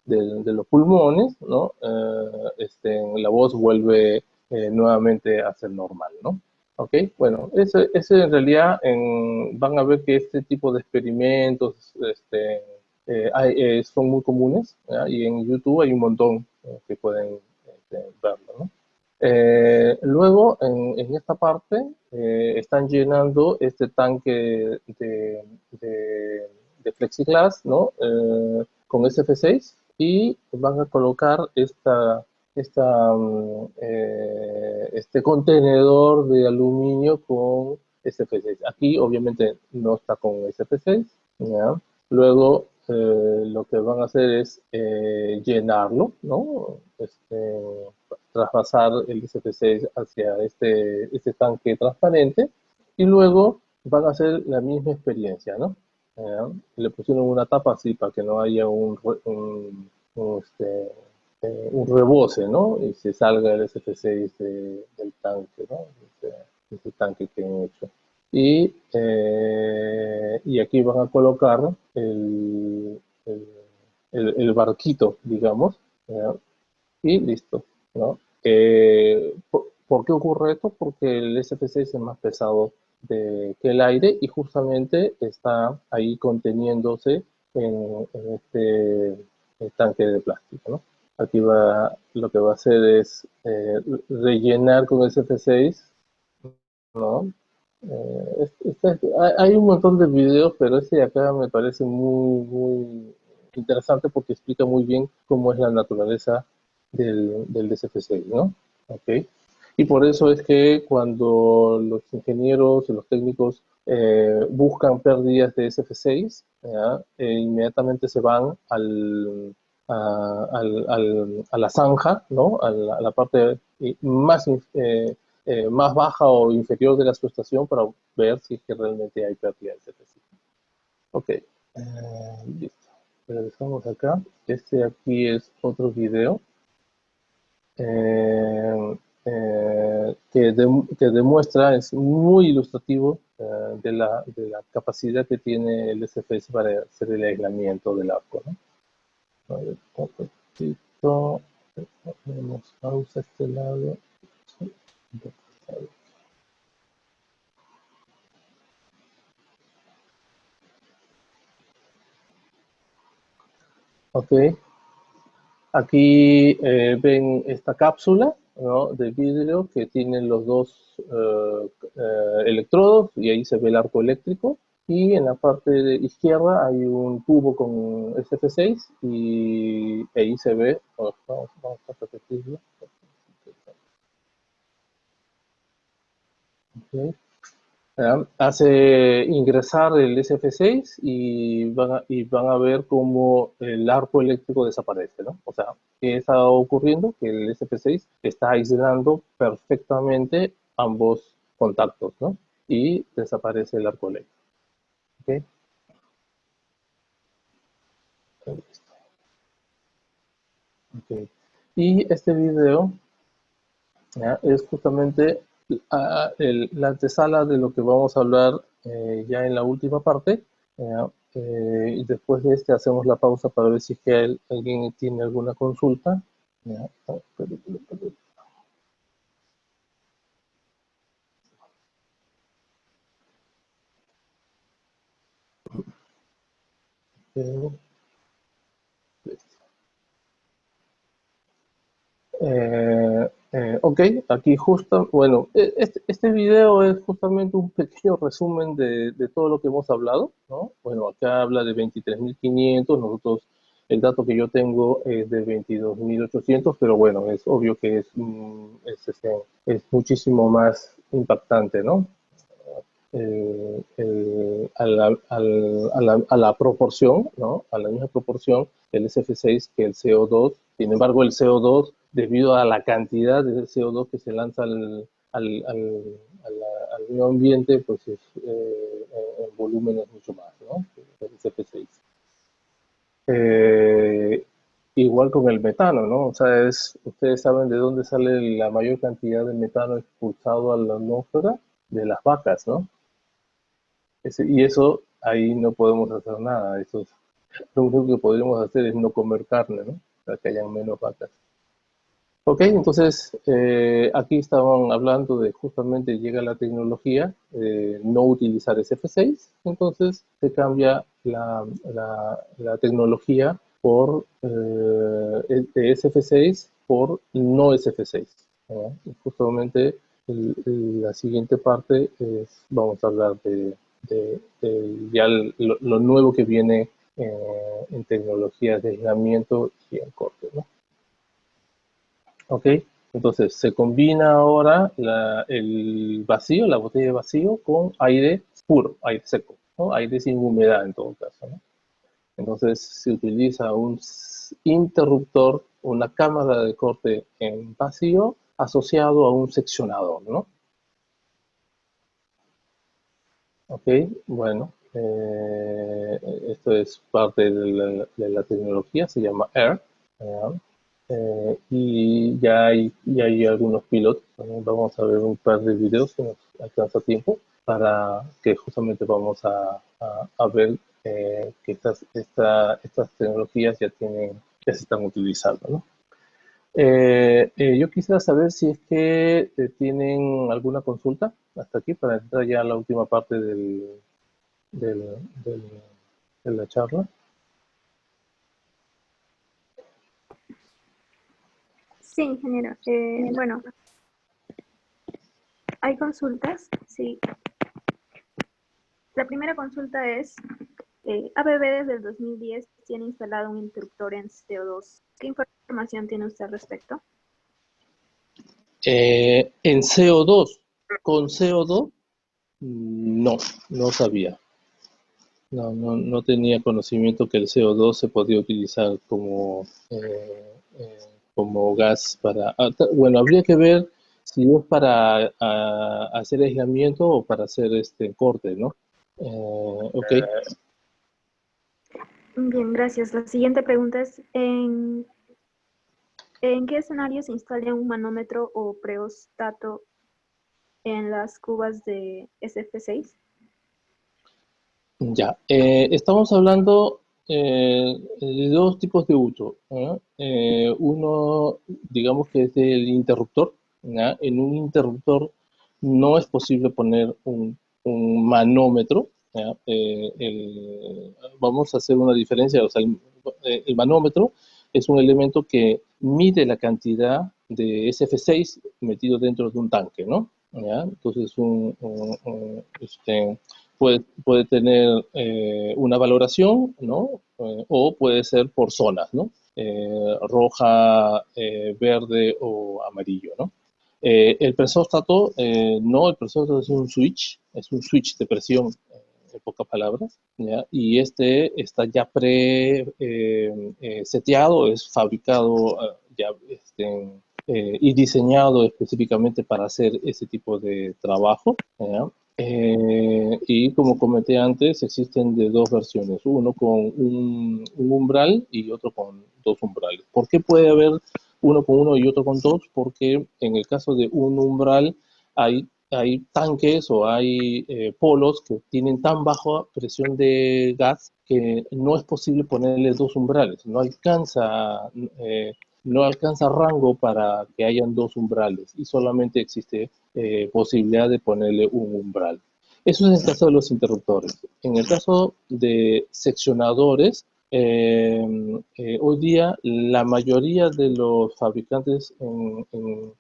de los pulmones, ¿no? La voz vuelve nuevamente a ser normal, ¿no? ¿Ok? Bueno, ese en realidad van a ver que este tipo de experimentos son muy comunes, ¿ya? Y en YouTube hay un montón que pueden verlo, ¿no? Luego, en esta parte, están llenando este tanque de plexiglas, ¿no? Con SF6 y van a colocar este contenedor de aluminio con SF6. Aquí obviamente no está con SF6, ¿ya? Luego lo que van a hacer es llenarlo, ¿no? Traspasar el SF6 hacia este tanque transparente y luego van a hacer la misma experiencia, ¿no? Le pusieron una tapa así para que no haya un rebose, ¿no? Y se salga el SF6 del tanque, ¿no? Ese tanque que han hecho. Y aquí van a colocar el barquito, digamos, ¿ya? Y listo, ¿no? ¿Por qué ocurre esto? Porque el SF6 es más pesado que el aire y justamente está ahí conteniéndose en este tanque de plástico, ¿no? Aquí lo que va a hacer es rellenar con SF6, ¿no? Hay un montón de videos, pero este de acá me parece muy interesante porque explica muy bien cómo es la naturaleza del DCF6, ¿no? ¿Ok? Y por eso es que cuando los ingenieros y los técnicos buscan pérdidas de SF6, ¿ya? Inmediatamente se van a la zanja, ¿no? A la parte más baja o inferior de la subestación para ver si es que realmente hay pérdida de SF6. Ok, listo. Regresamos acá. Este aquí es otro video que demuestra, es muy ilustrativo de la capacidad que tiene el SFS para hacer el aislamiento del arco, ¿no? A ver, un poquito. Ponemos pausa a este lado. Ok, aquí ven esta cápsula, ¿no? De vidrio que tiene los dos electrodos y ahí se ve el arco eléctrico. Y en la parte izquierda hay un tubo con SF6 y ahí se ve, vamos a repetirlo. Okay. Hace ingresar el SF6 y van a ver cómo el arco eléctrico desaparece, ¿no? O sea, ¿qué está ocurriendo? Que el SF6 está aislando perfectamente ambos contactos, ¿no? Y desaparece el arco eléctrico. ¿Ok? Listo. Ok. Y este video, ¿ya? Es justamente la antesala de lo que vamos a hablar ya en la última parte. ¿Ya? Y después de este hacemos la pausa para ver si es que alguien tiene alguna consulta. ¿Ya? Oh, pero, ok, aquí justo, bueno, este video es justamente un pequeño resumen de todo lo que hemos hablado, ¿no? Bueno, acá habla de 23.500, nosotros, el dato que yo tengo es de 22.800, pero bueno, es obvio que es muchísimo más impactante, ¿no? A la proporción, ¿no? A la misma proporción el SF6 que el CO2. Sin embargo, el CO2, debido a la cantidad de CO2 que se lanza al medio ambiente, pues en volumen es mucho más, ¿no? El SF6. Eh, Igual con el metano, ¿no? O sea, ustedes saben de dónde sale la mayor cantidad de metano expulsado a la atmósfera, de las vacas, ¿no? Y eso, ahí no podemos hacer nada. Lo único que podríamos hacer es no comer carne, ¿no? Para que hayan menos vacas. Ok, entonces aquí estaban hablando de justamente llega la tecnología, no utilizar SF6, entonces se cambia la tecnología de SF6 por no SF6. ¿No? Y justamente la siguiente parte vamos a hablar de ya lo nuevo que viene en tecnologías de aislamiento y en corte, ¿no? Ok, entonces se combina ahora el vacío, la botella de vacío, con aire puro, aire seco, ¿no? Aire sin humedad en todo caso, ¿no? Entonces se utiliza un interruptor, una cámara de corte en vacío asociado a un seccionador, ¿no? Ok, bueno, esto es parte de la tecnología, se llama Air, ¿ya? Y ya hay algunos pilotos. Vamos a ver un par de videos si nos alcanza tiempo para que justamente vamos a ver que estas tecnologías ya se están utilizando, ¿no? Yo quisiera saber si es que tienen alguna consulta hasta aquí para entrar ya a la última parte del- del- de la charla. Sí, ingeniero. Bueno, hay consultas, sí. La primera consulta es, ABB desde el 2010 tiene instalado un interruptor en CO2. ¿Qué información tiene usted al respecto? En CO2, con CO2, no, no sabía. No tenía conocimiento que el CO2 se podía utilizar como gas para... Bueno, habría que ver si es para hacer aislamiento o para hacer corte, ¿no? Ok. Bien, gracias. La siguiente pregunta es, ¿en qué escenario se instala un manómetro o preostato en las cubas de SF6? Ya, estamos hablando de dos tipos de uso, ¿ah? Uno, digamos que es el interruptor, ¿ya? En un interruptor no es posible poner un manómetro, ¿ya? Vamos a hacer una diferencia, o sea, el manómetro es un elemento que mide la cantidad de SF6 metido dentro de un tanque, ¿no? ¿Ya? Entonces, puede tener una valoración, ¿no? O puede ser por zonas, ¿no? Roja, verde o amarillo, ¿no? El presóstato, no, el presóstato es un switch de presión, en pocas palabras, ¿ya? Y este está ya seteado, es fabricado ya y diseñado específicamente para hacer ese tipo de trabajo, ¿ya? Y como comenté antes, existen de dos versiones, uno con un umbral y otro con dos umbrales. ¿Por qué puede haber uno con uno y otro con dos? Porque en el caso de un umbral hay tanques o hay polos que tienen tan baja presión de gas que no es posible ponerle dos umbrales, no alcanza rango para que hayan dos umbrales y solamente existe posibilidad de ponerle un umbral. Eso es en el caso de los interruptores. En el caso de seccionadores, hoy día la mayoría de los fabricantes en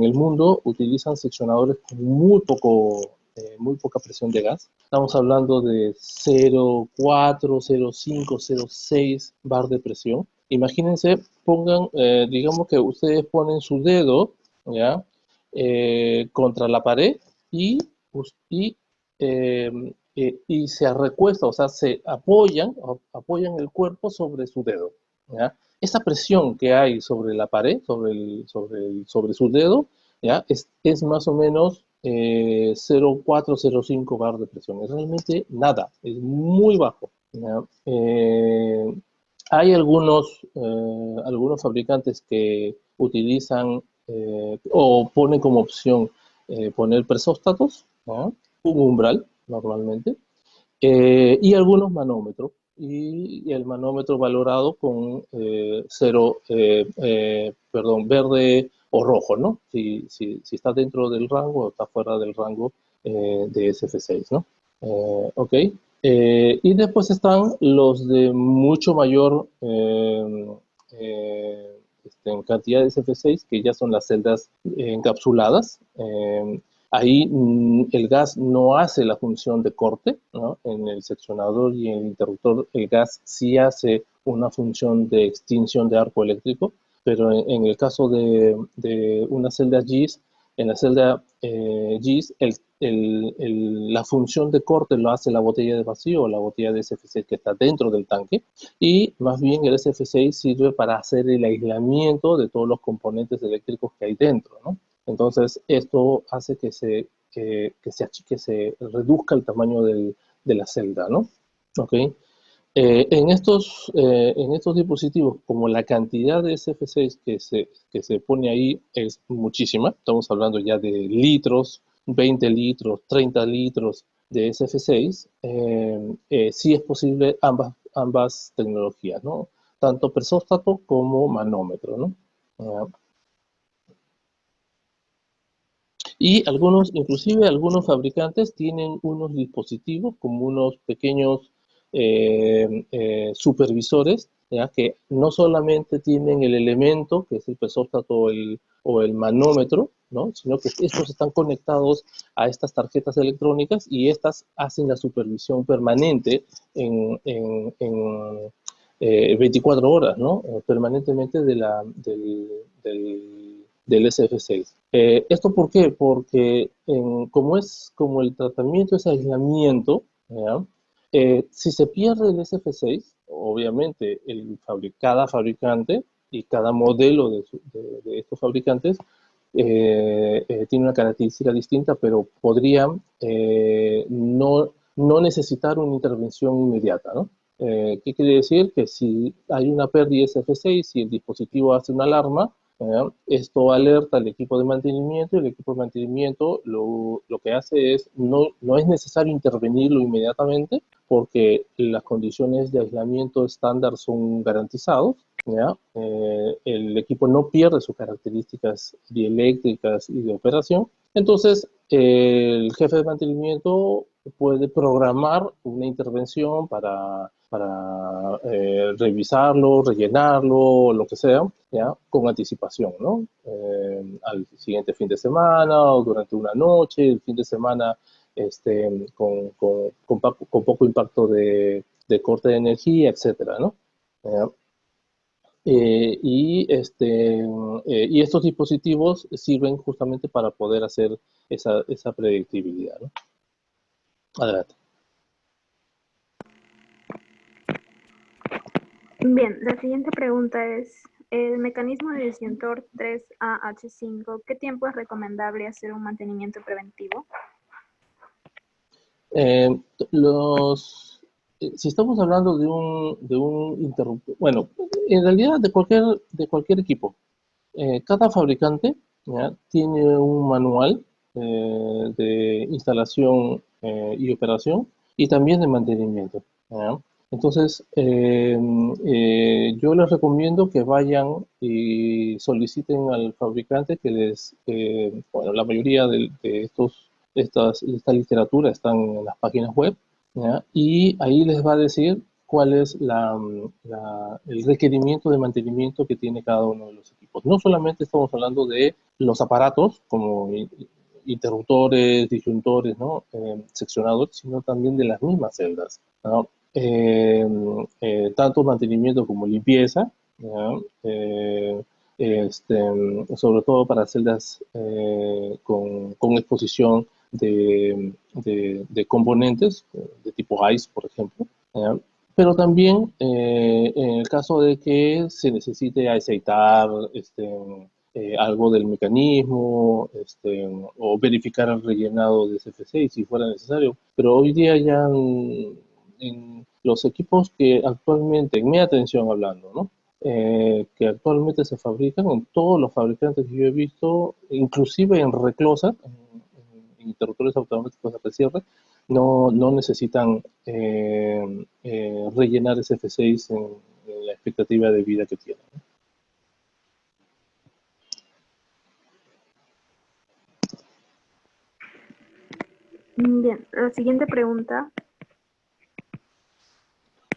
el mundo utilizan seccionadores con muy poca presión de gas. Estamos hablando de 0,4, 0,5, 0,6 bar de presión. Imagínense, digamos que ustedes ponen su dedo, ¿ya? Contra la pared y, y, eh, y se recuesta, o sea, apoyan el cuerpo sobre su dedo, ¿ya? Esa presión que hay sobre la pared, sobre su dedo, ¿ya? Es más o menos 0,4, 0,5 bar de presión. Es realmente nada, es muy bajo, ¿ya? Hay algunos fabricantes que utilizan o ponen como opción poner presóstatos, ¿no? Un umbral normalmente, y algunos manómetros. Y el manómetro valorado con perdón, verde o rojo, ¿no? Si está dentro del rango o está fuera del rango de SF6, ¿no? Ok. Y después están los de mucho mayor en cantidad de SF6, que ya son las celdas encapsuladas. Ahí el gas no hace la función de corte, ¿no? En el seccionador y en el interruptor el gas sí hace una función de extinción de arco eléctrico, pero en el caso de una celda GIS, en la celda GIS, la función de corte lo hace la botella de vacío o la botella de SF6 que está dentro del tanque, y más bien el SF6 sirve para hacer el aislamiento de todos los componentes eléctricos que hay dentro, ¿no? Entonces, esto hace que que se reduzca el tamaño de la celda, ¿no? ¿Ok? En estos dispositivos, como la cantidad de SF6 que se pone ahí es muchísima, estamos hablando ya de litros, 20 litros, 30 litros de SF6, sí es posible ambas tecnologías, ¿no? Tanto presóstato como manómetro, ¿no? Y inclusive algunos fabricantes tienen unos dispositivos como unos pequeños supervisores, ¿ya? Que no solamente tienen el elemento, que es el pesóstato o el manómetro, ¿no? Sino que estos están conectados a estas tarjetas electrónicas y estas hacen la supervisión permanente en 24 horas, ¿no? Permanentemente del SF6. ¿Esto por qué? Porque como el tratamiento es aislamiento, ¿ya? Si se pierde el SF6, obviamente cada fabricante y cada modelo de estos fabricantes tiene una característica distinta, pero podrían no necesitar una intervención inmediata, ¿no? ¿Qué quiere decir? Que si hay una pérdida de SF6 y el dispositivo hace una alarma, esto alerta al equipo de mantenimiento y el equipo de mantenimiento lo que hace es, no es necesario intervenirlo inmediatamente porque las condiciones de aislamiento estándar son garantizados, ¿ya? El equipo no pierde sus características dieléctricas y de operación. Entonces, el jefe de mantenimiento puede programar una intervención para revisarlo, rellenarlo, lo que sea, ¿ya? Con anticipación, ¿no? Al siguiente fin de semana o durante una noche, el fin de semana con poco impacto de corte de energía, etcétera, ¿no? Y estos dispositivos sirven justamente para poder hacer esa predictibilidad, ¿no? Adelante. Bien, la siguiente pregunta es, el mecanismo de disyuntor 3AH5, ¿qué tiempo es recomendable hacer un mantenimiento preventivo? Eh, si estamos hablando de un interruptor, bueno, en realidad de cualquier equipo, cada fabricante, ¿ya? Tiene un manual de instalación y operación y también de mantenimiento, ¿ya? Entonces, yo les recomiendo que vayan y soliciten al fabricante bueno, la mayoría esta literatura están en las páginas web, ¿ya? Y ahí les va a decir cuál es el requerimiento de mantenimiento que tiene cada uno de los equipos. No solamente estamos hablando de los aparatos, como interruptores, disyuntores, ¿no? Seccionadores, sino también de las mismas celdas, ¿no? Tanto mantenimiento como limpieza, ¿no? Sobre todo para celdas con exposición de componentes de tipo ICE, por ejemplo, pero también en el caso de que se necesite aceitar algo del mecanismo o verificar el rellenado de CFC si fuera necesario. Pero hoy día ya en los equipos que actualmente, en mi atención hablando, ¿no? Que actualmente se fabrican en todos los fabricantes que yo he visto, inclusive en reclosas, en interruptores automáticos de recierre, no necesitan rellenar ese F6 en la expectativa de vida que tienen. Bien, la siguiente pregunta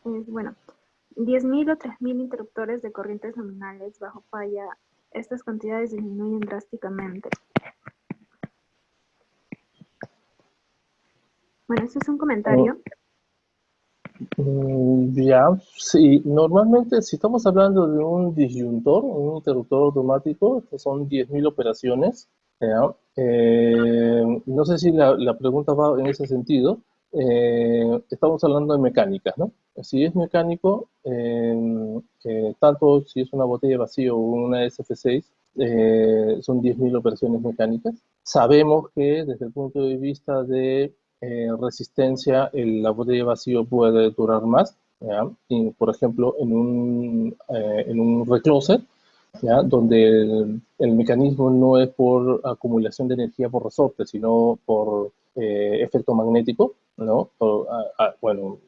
es, bueno, 10.000 o 3.000 interruptores de corrientes nominales bajo falla, estas cantidades disminuyen drásticamente. Bueno, este es un comentario. Ya, sí, normalmente si estamos hablando de un disyuntor, un interruptor automático, que son 10.000 operaciones, ¿ya? No sé si la pregunta va en ese sentido. Estamos hablando de mecánicas, ¿no? Si es mecánico, tanto si es una botella vacía o una SF6, son 10.000 operaciones mecánicas. Sabemos que desde el punto de vista de resistencia, la botella de vacío puede durar más, ¿ya? Y, por ejemplo, en un recloser, ¿ya? Donde el mecanismo no es por acumulación de energía por resorte, sino por efecto magnético, ¿no? Bueno,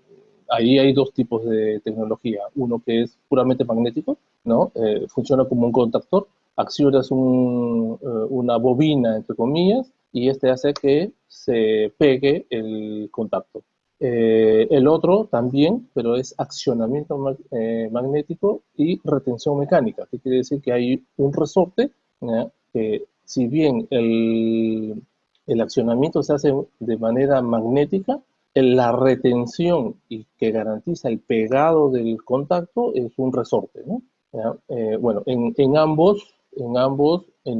ahí hay dos tipos de tecnología. Uno que es puramente magnético, ¿no? Funciona como un contactor, accionas una bobina, entre comillas, y este hace que se pegue el contacto. El otro también, pero es accionamiento magnético y retención mecánica, que quiere decir que hay un resorte, ¿ya? Que si bien el accionamiento se hace de manera magnética, la retención y que garantiza el pegado del contacto es un resorte, ¿no? ¿Ya? Bueno, en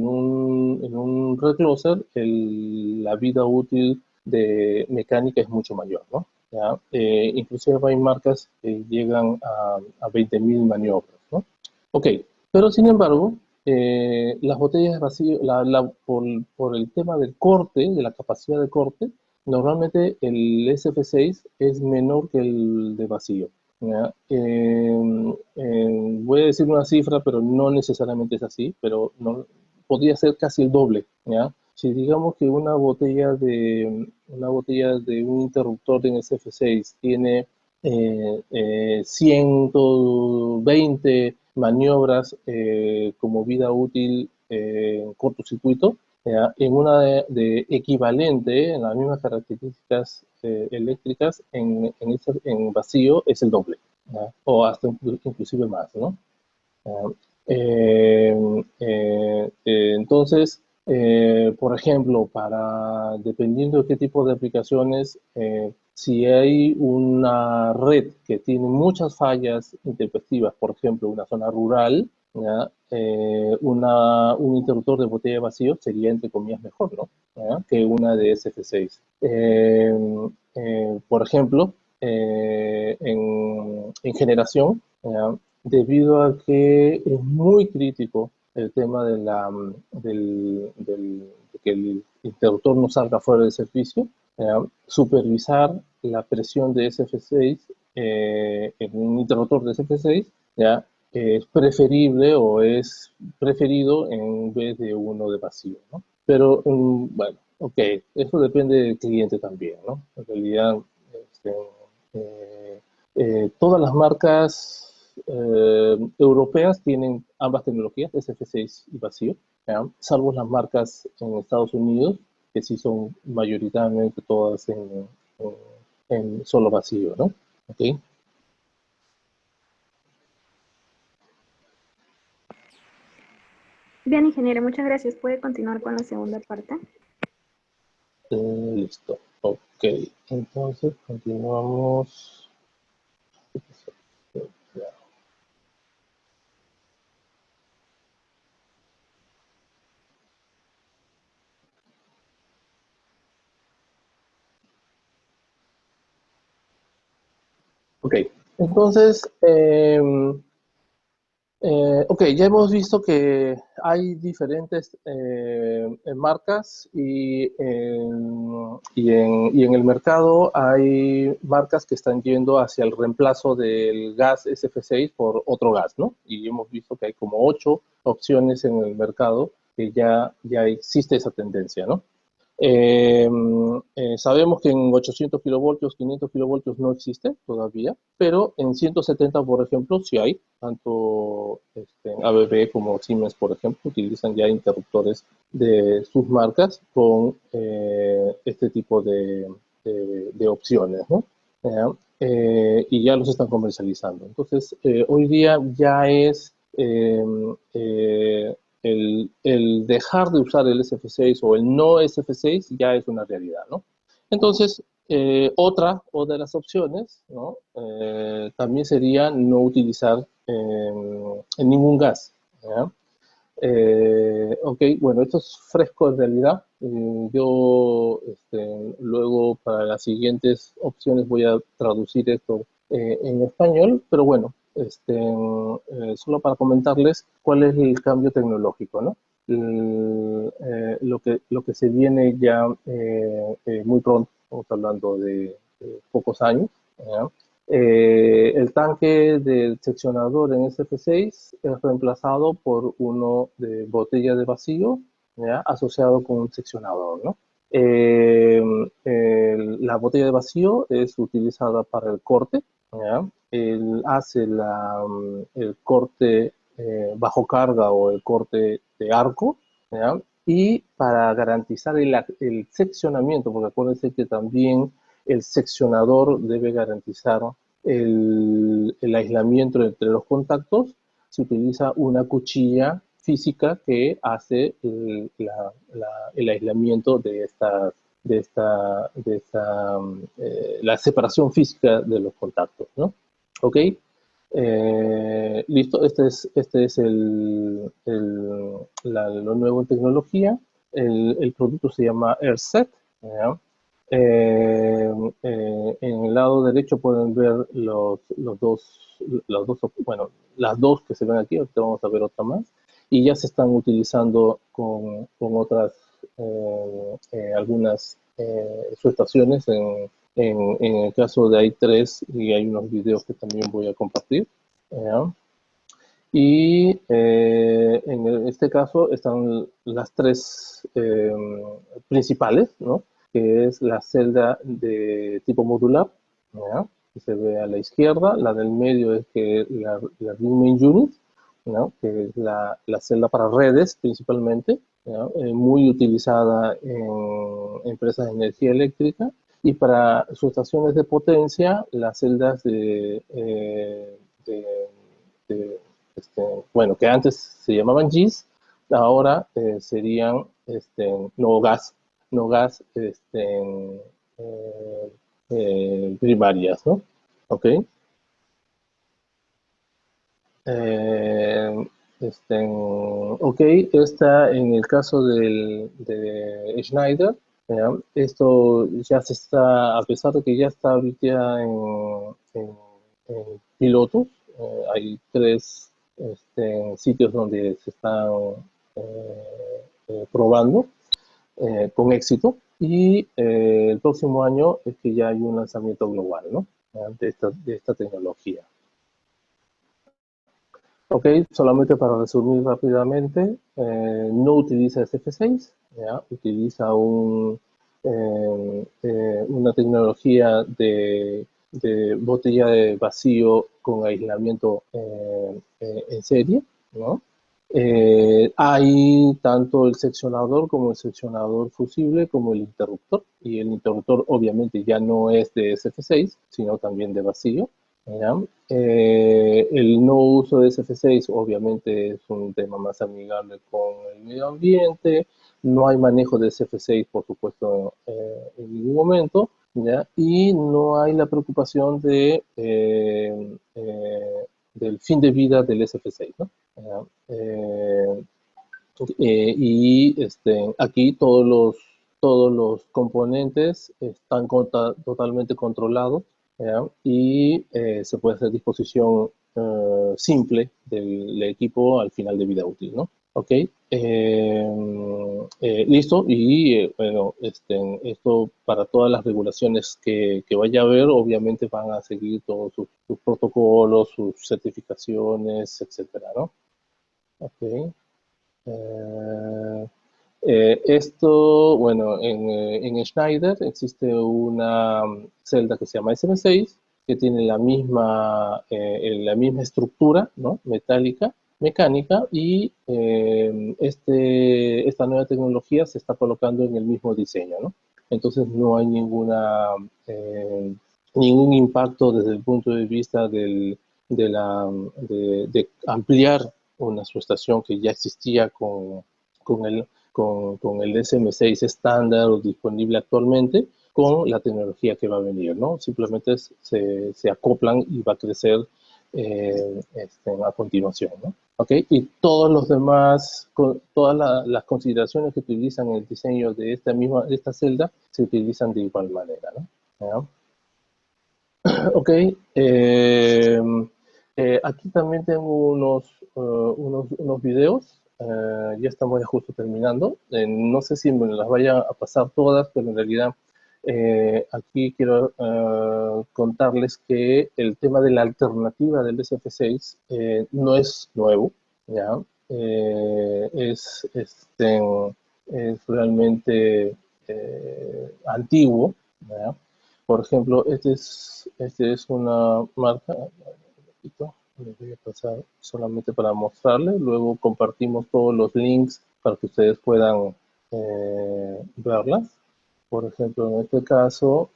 un recloser, la vida útil de mecánica es mucho mayor, ¿no? ¿Ya? Inclusive hay marcas que llegan a 20.000 maniobras, ¿no? Ok, pero sin embargo, las botellas de vacío, por el tema del corte, de la capacidad de corte, normalmente el SF6 es menor que el de vacío, ¿ya? Voy a decir una cifra, pero no necesariamente es así, pero no, podría ser casi el doble, ¿ya? Si digamos que una botella de un interruptor en SF6 tiene 120 maniobras como vida útil en cortocircuito, en una de equivalente, en las mismas características eléctricas, en vacío es el doble, ¿ya? O hasta inclusive más, ¿no? Entonces, por ejemplo, dependiendo de qué tipo de aplicaciones, si hay una red que tiene muchas fallas intempestivas, por ejemplo, una zona rural, ¿ya? Un interruptor de botella de vacío sería, entre comillas, mejor, ¿no? ¿Ya? Que una de SF6. Por ejemplo, en generación, ¿ya? Debido a que es muy crítico el tema de que el interruptor no salga fuera del servicio, supervisar la presión de SF6 en un interruptor de SF6, ¿ya? Es preferible o es preferido en vez de uno de vacío, ¿no? Pero, bueno, ok, eso depende del cliente también, ¿no? En realidad, este, todas las marcas europeas tienen ambas tecnologías, SF6 y vacío, ¿ya? Salvo las marcas en Estados Unidos, que sí son mayoritariamente todas en solo vacío, ¿no? ¿Okay? Bien, ingeniero, muchas gracias. ¿Puede continuar con la segunda parte? Listo. Ok, entonces continuamos. Ok, entonces, ok, ya hemos visto que hay diferentes marcas y en el mercado hay marcas que están yendo hacia el reemplazo del gas SF6 por otro gas, ¿no? Y hemos visto que hay como 8 opciones en el mercado que ya existe esa tendencia, ¿no? Eh, Sabemos que en 800 kilovoltios, 500 kilovoltios no existe todavía, pero en 170, por ejemplo, sí hay. Tanto ABB como Siemens, por ejemplo, utilizan ya interruptores de sus marcas con este tipo de opciones, ¿no? Y ya los están comercializando. Entonces, hoy día ya es el dejar de usar el SF6 o el no SF6 ya es una realidad, ¿no? Entonces, otra de las opciones, ¿no? También sería no utilizar en ningún gas, ¿ya? Ok, bueno, esto es fresco en realidad. Yo luego para las siguientes opciones voy a traducir esto en español, pero bueno, solo para comentarles cuál es el cambio tecnológico, ¿no? Lo que se viene ya muy pronto, estamos hablando de pocos años, ¿ya? El tanque del seccionador en SF6 es reemplazado por uno de botella de vacío, ¿ya? Asociado con un seccionador, ¿no? La botella de vacío es utilizada para el corte, ¿ya? Él hace el corte bajo carga o el corte de arco, ¿ya? Y para garantizar el seccionamiento, porque acuérdense que también el seccionador debe garantizar el aislamiento entre los contactos, se utiliza una cuchilla física que hace el aislamiento la separación física de los contactos, ¿no? ¿Ok? Listo, este es lo nuevo en tecnología. El producto se llama AirSet, ¿ya? En el lado derecho pueden ver bueno, las dos que se ven aquí, ahorita vamos a ver otra más, y ya se están utilizando con otras, algunas subestaciones. En el caso de hay tres, y hay unos videos que también voy a compartir. ¿Ya? Y en este caso están las tres principales, ¿no? Que es la celda de tipo modular, ¿ya? Que se ve a la izquierda. La del medio es la Ring Main Unit, ¿no? Que es la celda para redes principalmente, ¿ya? Muy utilizada en empresas de energía eléctrica. Y para sus estaciones de potencia, las celdas de bueno, que antes se llamaban GIS, ahora serían no gas, primarias, ¿no? ¿Ok? Eh, ok, está en el caso de Schneider, ¿ya? Esto ya se está, a pesar de que ya está ahorita en pilotos, hay tres sitios donde se están probando con éxito, y el próximo año es que ya hay un lanzamiento global, ¿no? De esta tecnología. Ok, solamente para resumir rápidamente, no utiliza SF6, ¿ya? Utiliza una tecnología de botella de vacío con aislamiento en serie, ¿no? Hay tanto el seccionador como el seccionador fusible como el interruptor, y el interruptor obviamente ya no es de SF6, sino también de vacío, ¿ya? El no uso de SF6 obviamente es un tema más amigable con el medio ambiente, no hay manejo de SF6 por supuesto en ningún momento, ¿ya? Y no hay la preocupación del fin de vida del SF6, ¿no? ¿Ya? Y aquí todos los componentes están totalmente controlados, ¿ya? Y se puede hacer disposición simple del equipo al final de vida útil, ¿no? Ok, listo, y bueno, esto para todas las regulaciones que vaya a haber, obviamente van a seguir todos sus protocolos, sus certificaciones, etcétera, ¿no? Ok. Eh, bueno, en Schneider existe una celda que se llama SM6, que tiene la misma estructura, ¿no? Metálica, mecánica, y esta nueva tecnología se está colocando en el mismo diseño, ¿no? Entonces no hay ningún impacto desde el punto de vista de ampliar una subestación que ya existía con el SM6 estándar o disponible actualmente, con la tecnología que va a venir, ¿no? Simplemente se acoplan y va a crecer a continuación, ¿no? ¿Ok? Y todos los demás, las consideraciones que utilizan en el diseño de esta celda se utilizan de igual manera, ¿no? ¿Ya? Ok. Aquí también tengo unos videos. Ya estamos ya justo terminando. No sé si me las vaya a pasar todas, pero en realidad aquí quiero contarles que el tema de la alternativa del SF6 no es nuevo, ¿ya? Es realmente antiguo, ¿ya? Por ejemplo, este es una marca, les voy a pasar solamente para mostrarles, luego compartimos todos los links para que ustedes puedan verlas. Por ejemplo, en este caso,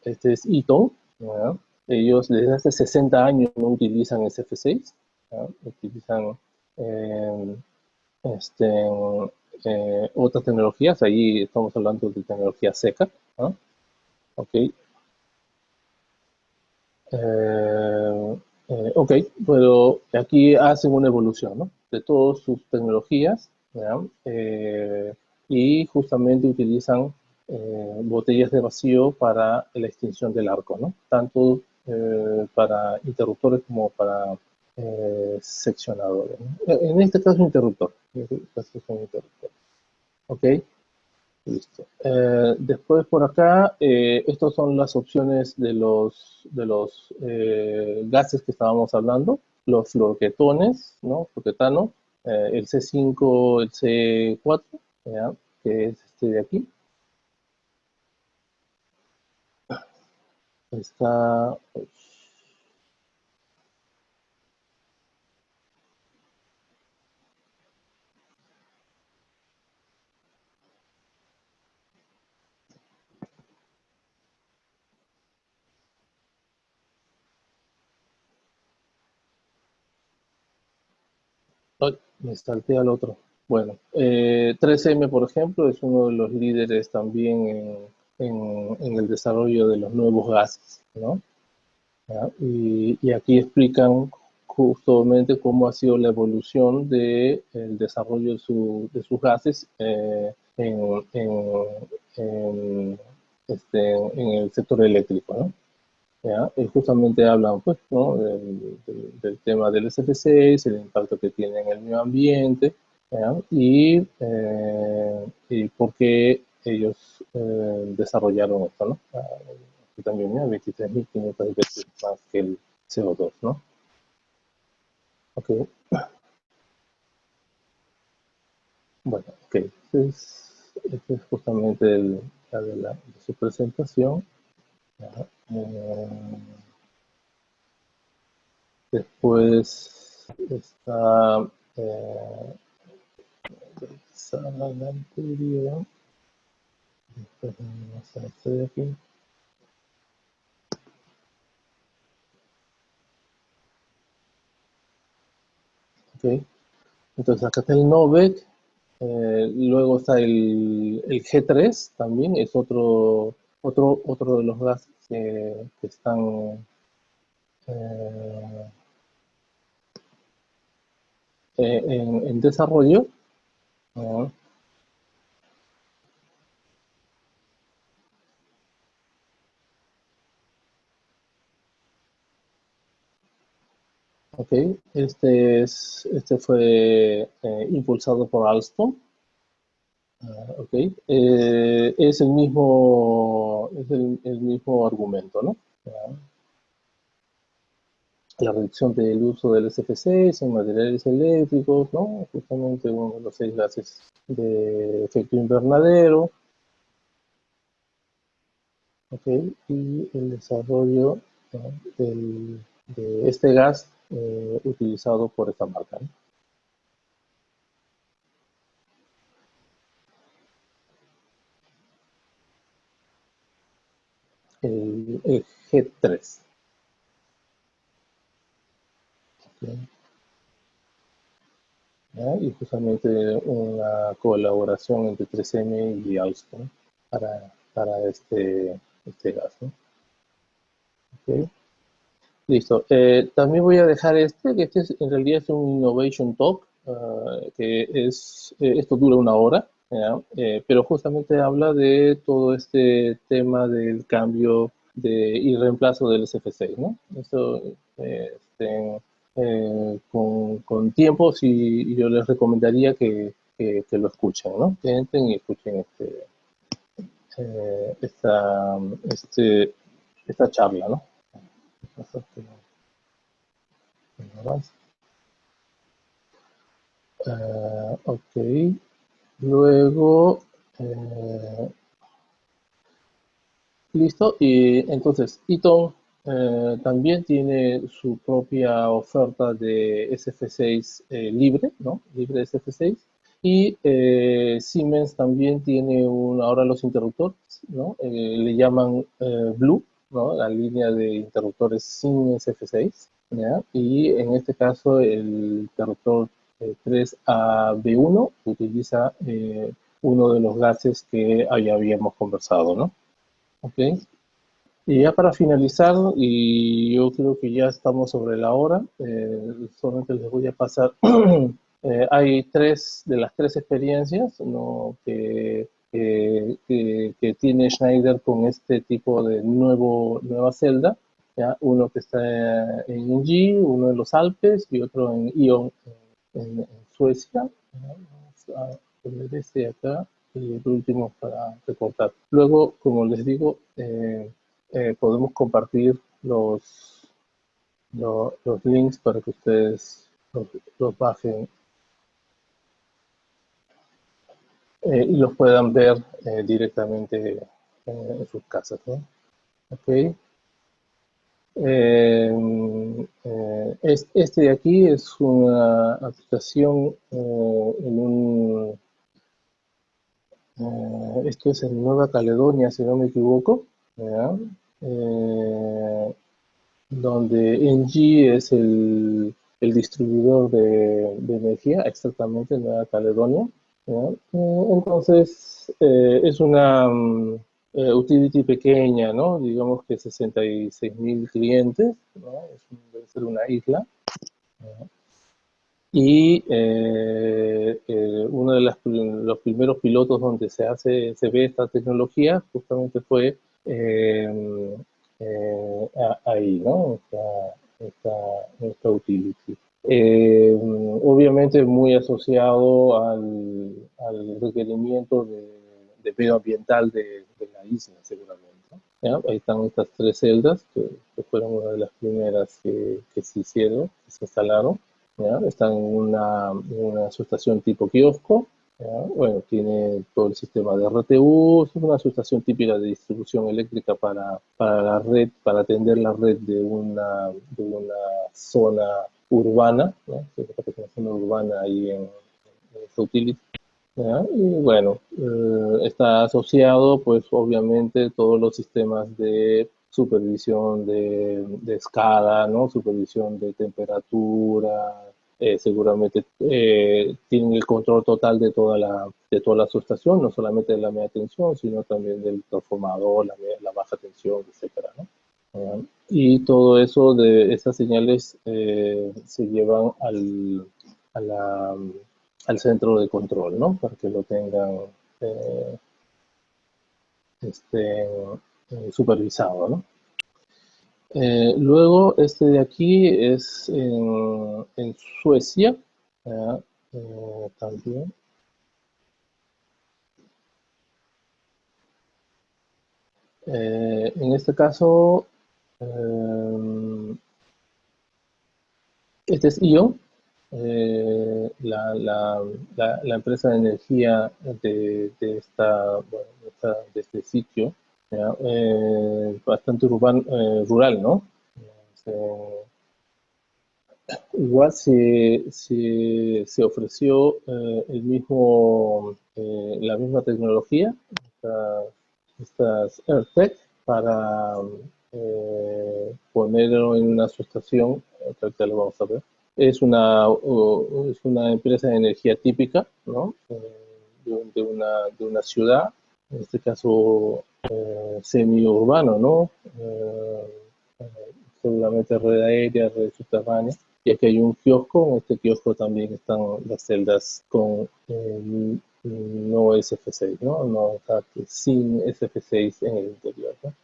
este es Eaton, ¿ya? Ellos desde hace 60 años no utilizan SF6, ¿ya? Utilizan eh, este, otras tecnologías, ahí estamos hablando de tecnología seca, ¿no? Ok. Ok, pero aquí hacen una evolución, ¿no? De todas sus tecnologías, ¿ya? Y justamente utilizan botellas de vacío para la extinción del arco, ¿no? Tanto para interruptores como para seccionadores, ¿no? En este caso, interruptor. En este caso es un interruptor. Ok. Listo. Después por acá, estas son las opciones de los gases que estábamos hablando, los fluorketones, ¿no? Fluorketano, el C5, el C4, ¿ya? Que es este de aquí. Está, ay, me salté al otro. Bueno, 3M, por ejemplo, es uno de los líderes también en el desarrollo de los nuevos gases, ¿no? ¿Ya? Y aquí explican justamente cómo ha sido la evolución del desarrollo de sus gases en, en el sector eléctrico, ¿no? ¿Ya? Y justamente hablan pues, ¿no? del tema del SF6, el impacto que tiene en el medio ambiente, ¿ya? Y por qué ellos desarrollaron esto, ¿no? Aquí también, ¿no? 23.500 veces más que el CO2, ¿no? Ok, bueno, ok. Este es justamente de su presentación. ¿Ya? Después está la anterior. Después vamos a este de aquí. Ok. Entonces acá está el Novec. Luego está el G3 también, es otro de los gases que están eh, en desarrollo. ¿No? Ok, este fue impulsado por Alstom. Ok, es el mismo argumento, ¿no? La reducción del uso del SFC en materiales eléctricos, ¿no? Justamente uno de los 6 gases de efecto invernadero, ¿ok? Y el desarrollo, ¿no? de este gas utilizado por esta marca, ¿no? El G3. ¿Ok? ¿Ya? Y justamente una colaboración entre 3M y Alstom para este gas, ¿no? ¿Ok? Listo. También voy a dejar que en realidad es un Innovation Talk, esto dura 1 hora, ¿ya? Pero justamente habla de todo este tema del cambio y reemplazo del SF6, ¿no? Esto, con tiempo, sí, yo les recomendaría que lo escuchen, ¿no? Que entren y escuchen eh, esta, este, esta charla, ¿no? Ok, luego, listo, y entonces Eaton también tiene su propia oferta de SF6 libre, ¿no? Libre SF6. Y Siemens también tiene ahora los interruptores, ¿no? Le llaman Blue, ¿no? La línea de interruptores sin SF6, ¿ya? Y en este caso el interruptor 3AB1 utiliza uno de los gases que ya habíamos conversado, ¿no? Ok. Y ya para finalizar, y yo creo que ya estamos sobre la hora, solamente les voy a pasar, hay de las tres experiencias, ¿no? que tiene Schneider con este tipo de nueva celda, ¿ya? Uno que está en G, uno en los Alpes y otro en Ion, en Suecia. Vamos a poner este acá y el último para recortar. Luego, como les digo, podemos compartir los links para que ustedes los bajen y los puedan ver directamente en sus casas, ¿no? Okay. Este de aquí es una aplicación esto es en Nueva Caledonia, si no me equivoco, ¿ya? Donde Engie es el distribuidor de energía, exactamente en Nueva Caledonia, ¿ya? Entonces, es una utility pequeña, ¿no? Digamos que 66.000 clientes, ¿no? Debe ser una isla. ¿Ya? Y uno de los primeros pilotos donde se ve esta tecnología justamente fue ahí, ¿no? Esta utility. Obviamente muy asociado al requerimiento de medioambiental de la isla, seguramente. ¿Ya? Ahí están estas tres celdas que fueron una de las primeras que se hicieron, que se instalaron. ¿Ya? Están en una subestación tipo kiosco. ¿Ya? Bueno, tiene todo el sistema de RTU, es una subestación típica de distribución eléctrica para la red, para atender la red de una zona urbana, ¿no? Una zona urbana ahí en esa utility. ¿Ya? Y bueno, está asociado pues obviamente todos los sistemas de supervisión de escala, ¿no? Supervisión de temperatura, seguramente tienen el control total de toda la subestación, no solamente de la media tensión, sino también del transformador, la baja tensión, etcétera, ¿no? Y todo eso de esas señales se llevan a la, al centro de control, ¿no? Para que lo tengan eh, este, supervisado, ¿no? Luego, este de aquí es en Suecia, también. En este caso, este es IO, la empresa de energía bueno, de este sitio, ¿ya? Bastante rural, ¿no? Se- Igual se ofreció la misma tecnología, estas AirTech, para ponerlo en una subestación, ahorita lo vamos a ver. Es una empresa de energía típica, ¿no? De una ciudad, en este caso semi-urbano, ¿no? Seguramente red aérea, red subterránea. Y aquí hay un kiosco, en este kiosco también están las celdas con no SF6, ¿no? No, o sea, sin SF6 en el interior, ¿no?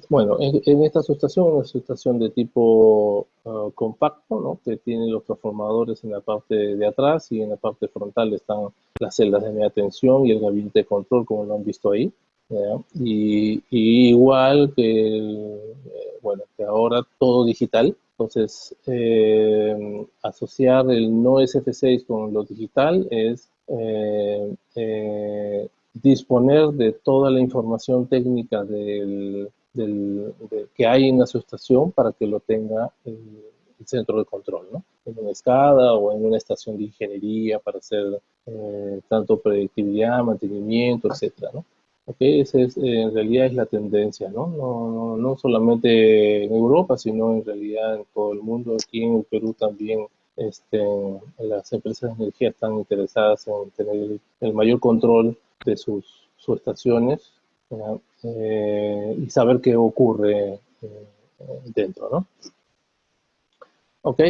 Bueno, en esta subestación, una subestación de tipo compacto, ¿no? Que tiene los transformadores en la parte de atrás y en la parte frontal están las celdas de media tensión y el gabinete de control, como lo han visto ahí. ¿Ya? Y igual que, bueno, que ahora todo digital, entonces asociar el no SF6 con lo digital es disponer de toda la información técnica que hay en la subestación para que lo tenga el centro de control, ¿no? En una SCADA o en una estación de ingeniería para hacer tanto predictividad, mantenimiento, etcétera, ¿no? Okay, esa es, en realidad es la tendencia, ¿no? No solamente en Europa, sino en realidad en todo el mundo. Aquí en el Perú también las empresas de energía están interesadas en tener el mayor control de sus estaciones, y saber qué ocurre dentro, ¿no? Ok,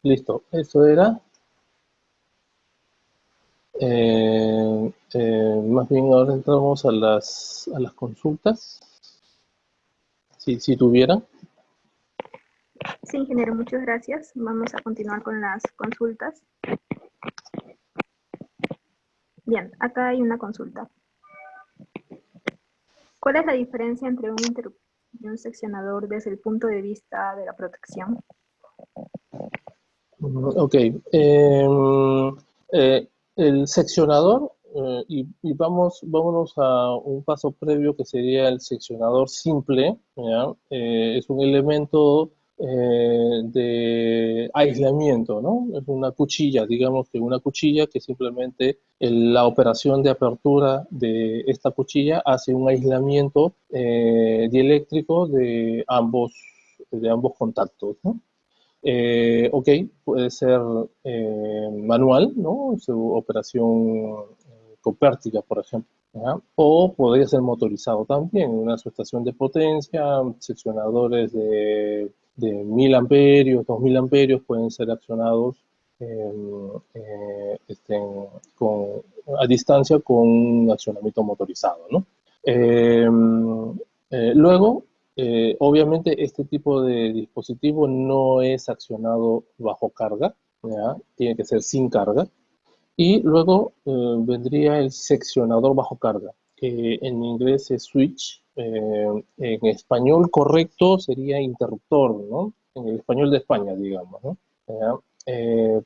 listo. Eso era. Más bien ahora entramos a las consultas, si tuvieran. Sí, ingeniero, muchas gracias. Vamos a continuar con las consultas. Bien, acá hay una consulta. ¿Cuál es la diferencia entre un interruptor y un seccionador desde el punto de vista de la protección? Ok. El seccionador, vámonos a un paso previo que sería el seccionador simple, ¿ya? Es un elemento de aislamiento, ¿no? Es una cuchilla, digamos que una cuchilla que simplemente la operación de apertura de esta cuchilla hace un aislamiento dieléctrico de ambos contactos, ¿no? Ok, puede ser manual, ¿no? Su operación copértica, por ejemplo. ¿Ya? O podría ser motorizado también, una subestación de potencia, seccionadores de 1000 amperios, 2000 amperios pueden ser accionados eh, con, a distancia con un accionamiento motorizado, ¿no? Luego, obviamente este tipo de dispositivo no es accionado bajo carga, ¿ya? Tiene que ser sin carga. Y luego vendría el seccionador bajo carga, que en inglés es switch, en español correcto sería interruptor, ¿no? En el español de España, digamos, ¿no? ¿Ya?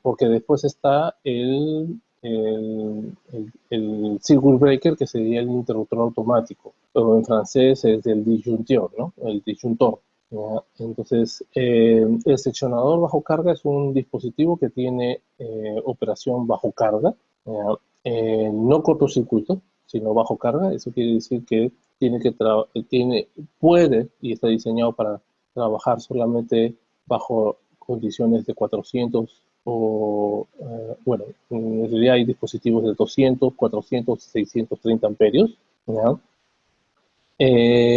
Porque después está el circuit breaker, que sería el interruptor automático, o en francés es el disjuntor, ¿no? El disjuntor. ¿Ya? Entonces, el seccionador bajo carga es un dispositivo que tiene operación bajo carga, ¿ya? No cortocircuito, sino bajo carga. Eso quiere decir que puede y está diseñado para trabajar solamente bajo condiciones de 400 o, bueno, en realidad hay dispositivos de 200, 400, 630 amperios, ¿ya?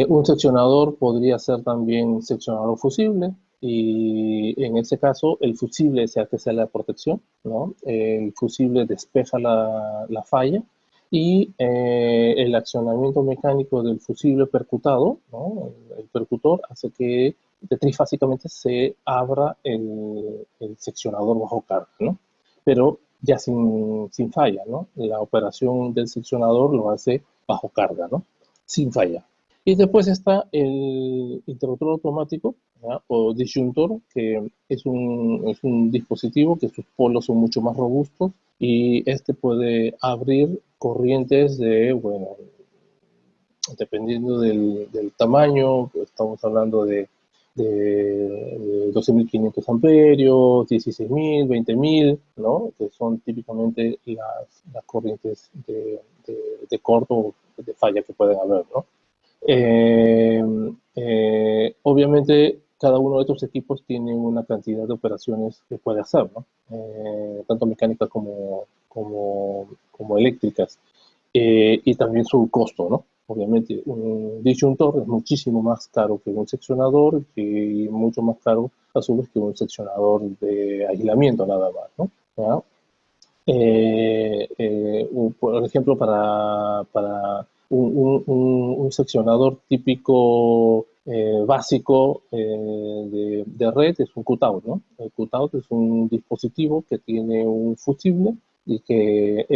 Un seccionador podría ser también seccionador fusible, y en ese caso el fusible es el que sea la protección, ¿no? El fusible despeja la falla y el accionamiento mecánico del fusible percutado, ¿no? El percutor hace que trifásicamente se abra el seccionador bajo carga, ¿no? Pero ya sin falla, ¿no? La operación del seccionador lo hace bajo carga, ¿no? Sin falla. Y después está el interruptor automático, ¿ya? O disyuntor, que es un dispositivo que sus polos son mucho más robustos y este puede abrir corrientes bueno, dependiendo del tamaño, pues estamos hablando de 12.500 amperios, 16.000, 20.000, ¿no? Que son típicamente las corrientes de corto, de falla que pueden haber, ¿no? Obviamente, cada uno de estos equipos tiene una cantidad de operaciones que puede hacer, ¿no? Tanto mecánicas como eléctricas. Y también su costo, ¿no? Obviamente, un disyuntor es muchísimo más caro que un seccionador y mucho más caro, a su vez, que un seccionador de aislamiento nada más, ¿no? ¿Ya? Por ejemplo, para un seccionador típico básico de red es un cutout, ¿no? El cutout es un dispositivo que tiene un fusible y que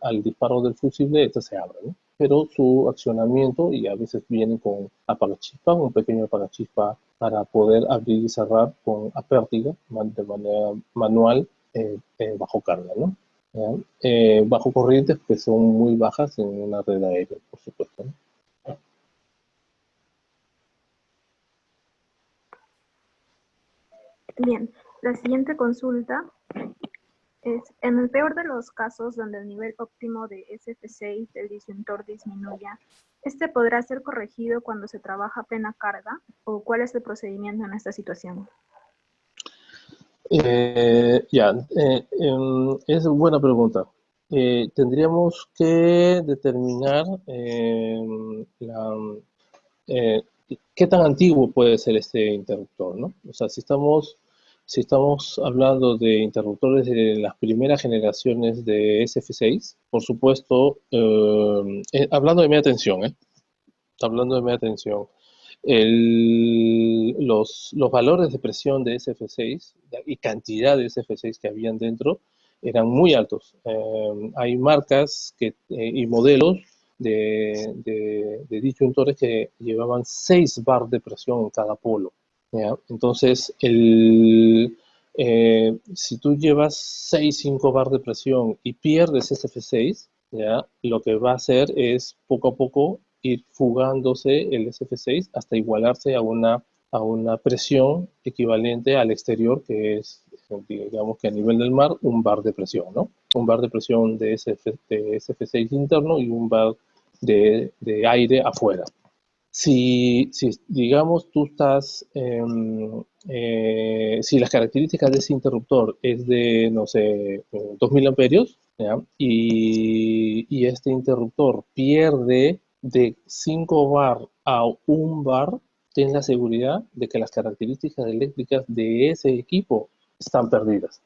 al disparo del fusible, se abre, ¿no? Pero su accionamiento, y a veces viene con apagachispa, un pequeño apagachispa para poder abrir y cerrar con apértiga de manera manual bajo carga, ¿no? Bajo corrientes que son muy bajas en una red aérea, por supuesto, ¿no? Bien, la siguiente consulta es, en el peor de los casos donde el nivel óptimo de SF6 del disyuntor disminuya, ¿este podrá ser corregido cuando se trabaja a plena carga? ¿O cuál es el procedimiento en esta situación? Es buena pregunta. Tendríamos que determinar eh, qué tan antiguo puede ser este interruptor, ¿no? O sea, si estamos hablando de interruptores de las primeras generaciones de SF6, por supuesto, hablando de media tensión, hablando de media tensión, los valores de presión de SF6 y cantidad de SF6 que habían dentro eran muy altos. Hay marcas y modelos de disyuntores que llevaban 6 bar de presión en cada polo, ¿ya? Entonces, si tú llevas 5 bar de presión y pierdes SF6, ¿ya? Lo que va a hacer es poco a poco ir fugándose el SF6 hasta igualarse a una presión equivalente al exterior, que es, digamos que a nivel del mar, un bar de presión, ¿no? Un bar de presión de SF6 interno y un bar de aire afuera. Si digamos, tú estás, si las características de ese interruptor es de, no sé, 2000 amperios, ¿ya? Y este interruptor pierde de 5 bar a 1 bar, ten la seguridad de que las características eléctricas de ese equipo están perdidas.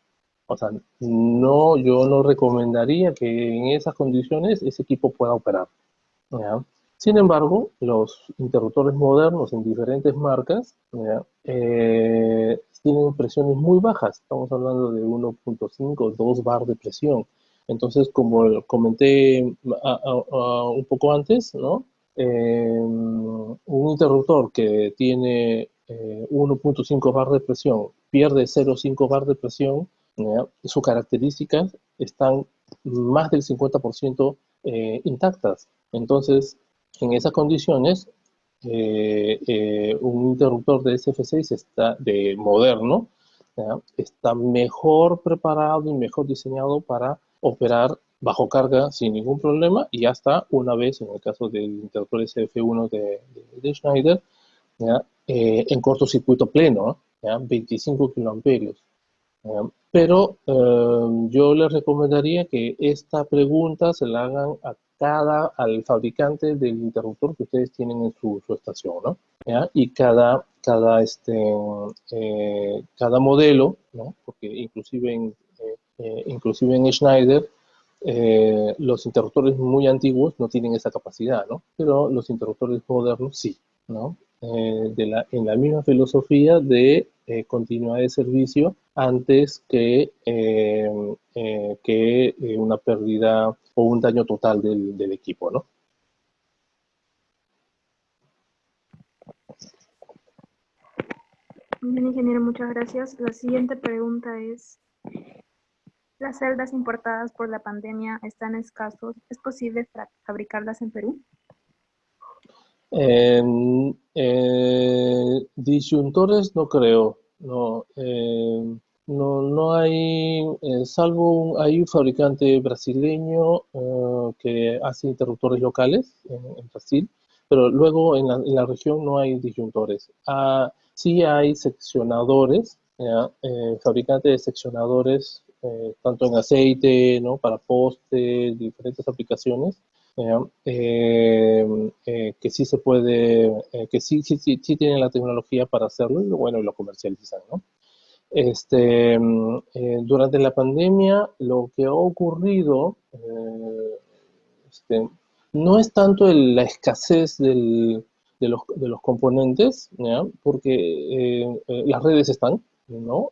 O sea, no, yo no recomendaría que en esas condiciones ese equipo pueda operar, ¿ya? Sin embargo, los interruptores modernos en diferentes marcas, ¿ya? Tienen presiones muy bajas. Estamos hablando de 1.5, 2 bar de presión. Entonces, como comenté un poco antes, ¿no? Un interruptor que tiene 1.5 bar de presión pierde 0.5 bar de presión, ¿ya? Sus características están más del 50% intactas. Entonces, en esas condiciones, un interruptor de SF6 de moderno, ¿ya? Está mejor preparado y mejor diseñado para operar bajo carga sin ningún problema, y hasta una vez, en el caso del interruptor SF1 de Schneider, ¿ya? En cortocircuito pleno, ¿ya? 25 kiloamperios. Pero yo les recomendaría que esta pregunta se la hagan al fabricante del interruptor que ustedes tienen en su estación, ¿no? ¿Ya? Y cada modelo, ¿no? Porque inclusive en Schneider, los interruptores muy antiguos no tienen esa capacidad, ¿no? Pero los interruptores modernos sí, ¿no? En la misma filosofía de continuidad de servicio antes que una pérdida o un daño total del equipo, ¿no? Bien, ingeniero, muchas gracias. La siguiente pregunta es, ¿las celdas importadas por la pandemia están escasos? ¿Es posible fabricarlas en Perú? Disyuntores no creo, no, no hay, hay un fabricante brasileño que hace interruptores locales en Brasil, pero luego en la región no hay disyuntores. Sí hay seccionadores, ¿ya? Fabricantes de seccionadores, tanto en aceite, ¿no? Para postes, diferentes aplicaciones, que sí se puede, sí tienen la tecnología para hacerlo, y bueno, y lo comercializan, ¿no? Durante la pandemia, lo que ha ocurrido, no es tanto la escasez de los componentes, ¿ya? Porque las redes están, ¿no?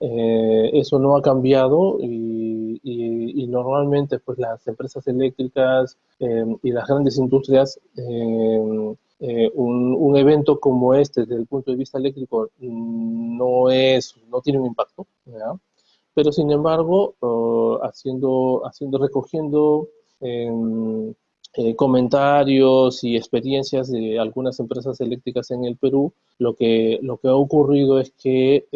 Eso no ha cambiado y normalmente pues las empresas eléctricas y las grandes industrias, un evento como este desde el punto de vista eléctrico no tiene un impacto, ¿ya? Pero sin embargo, recogiendo em, comentarios y experiencias de algunas empresas eléctricas en el Perú, lo que ha ocurrido es que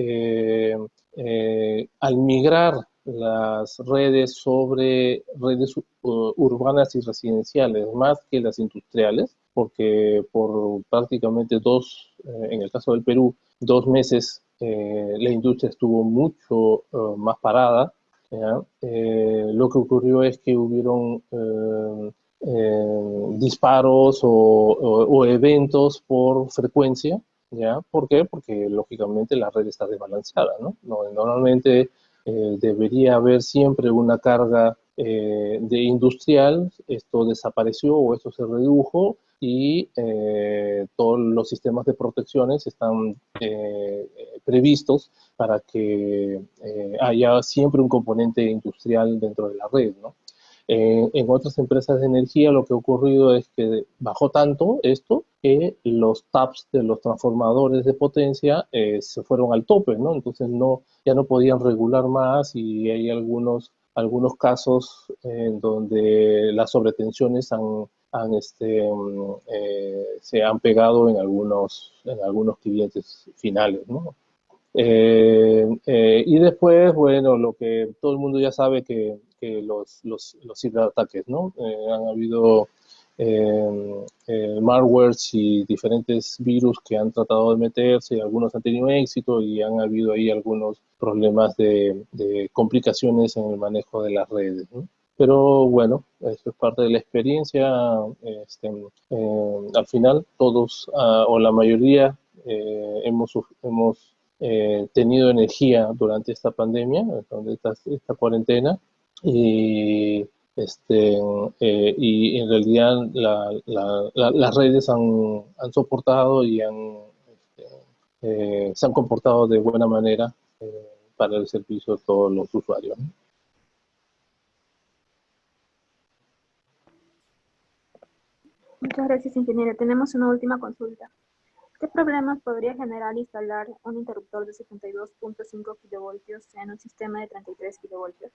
al migrar las redes sobre redes urbanas y residenciales más que las industriales, porque por prácticamente en el caso del Perú, 2 meses la industria estuvo mucho más parada, ¿ya? Lo que ocurrió es que hubieron disparos o eventos por frecuencia, ¿ya? ¿Por qué? Porque lógicamente la red está desbalanceada, ¿no? Normalmente debería haber siempre una carga de industrial, esto desapareció o esto se redujo y todos los sistemas de protecciones están previstos para que haya siempre un componente industrial dentro de la red, ¿no? En otras empresas de energía lo que ha ocurrido es que bajó tanto esto que los taps de los transformadores de potencia se fueron al tope, ¿no? Entonces ya no podían regular más y hay algunos casos en donde las sobretensiones se han pegado en algunos clientes finales, ¿no? Y después, bueno, lo que todo el mundo ya sabe que los ciberataques, ¿no? Han habido malwares y diferentes virus que han tratado de meterse, y algunos han tenido éxito y han habido ahí algunos problemas de complicaciones en el manejo de las redes, ¿no? Pero bueno, eso es parte de la experiencia. Al final, todos o la mayoría hemos tenido energía durante esta pandemia, durante esta cuarentena, y, este, y en realidad las redes han soportado y se han comportado de buena manera para el servicio de todos los usuarios, ¿no? Muchas gracias, ingeniero. Tenemos una última consulta. ¿Qué problemas podría generar instalar un interruptor de 72.5 kilovoltios en un sistema de 33 kilovoltios?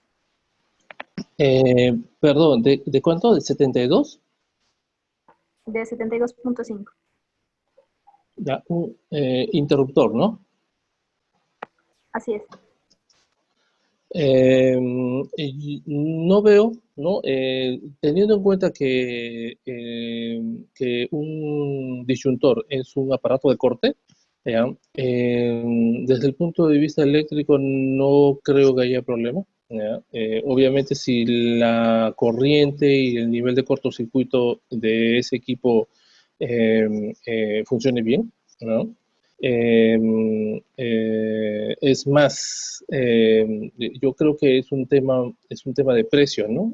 Perdón, ¿de cuánto? ¿De 72? De 72.5. Ya, un interruptor, ¿no? Así es. No veo, ¿no? Teniendo en cuenta que un disyuntor es un aparato de corte, ¿ya? Desde el punto de vista eléctrico no creo que haya problema, ¿ya? Obviamente si la corriente y el nivel de cortocircuito de ese equipo funcione bien, ¿no? Es más, yo creo que es un tema de precio, ¿no?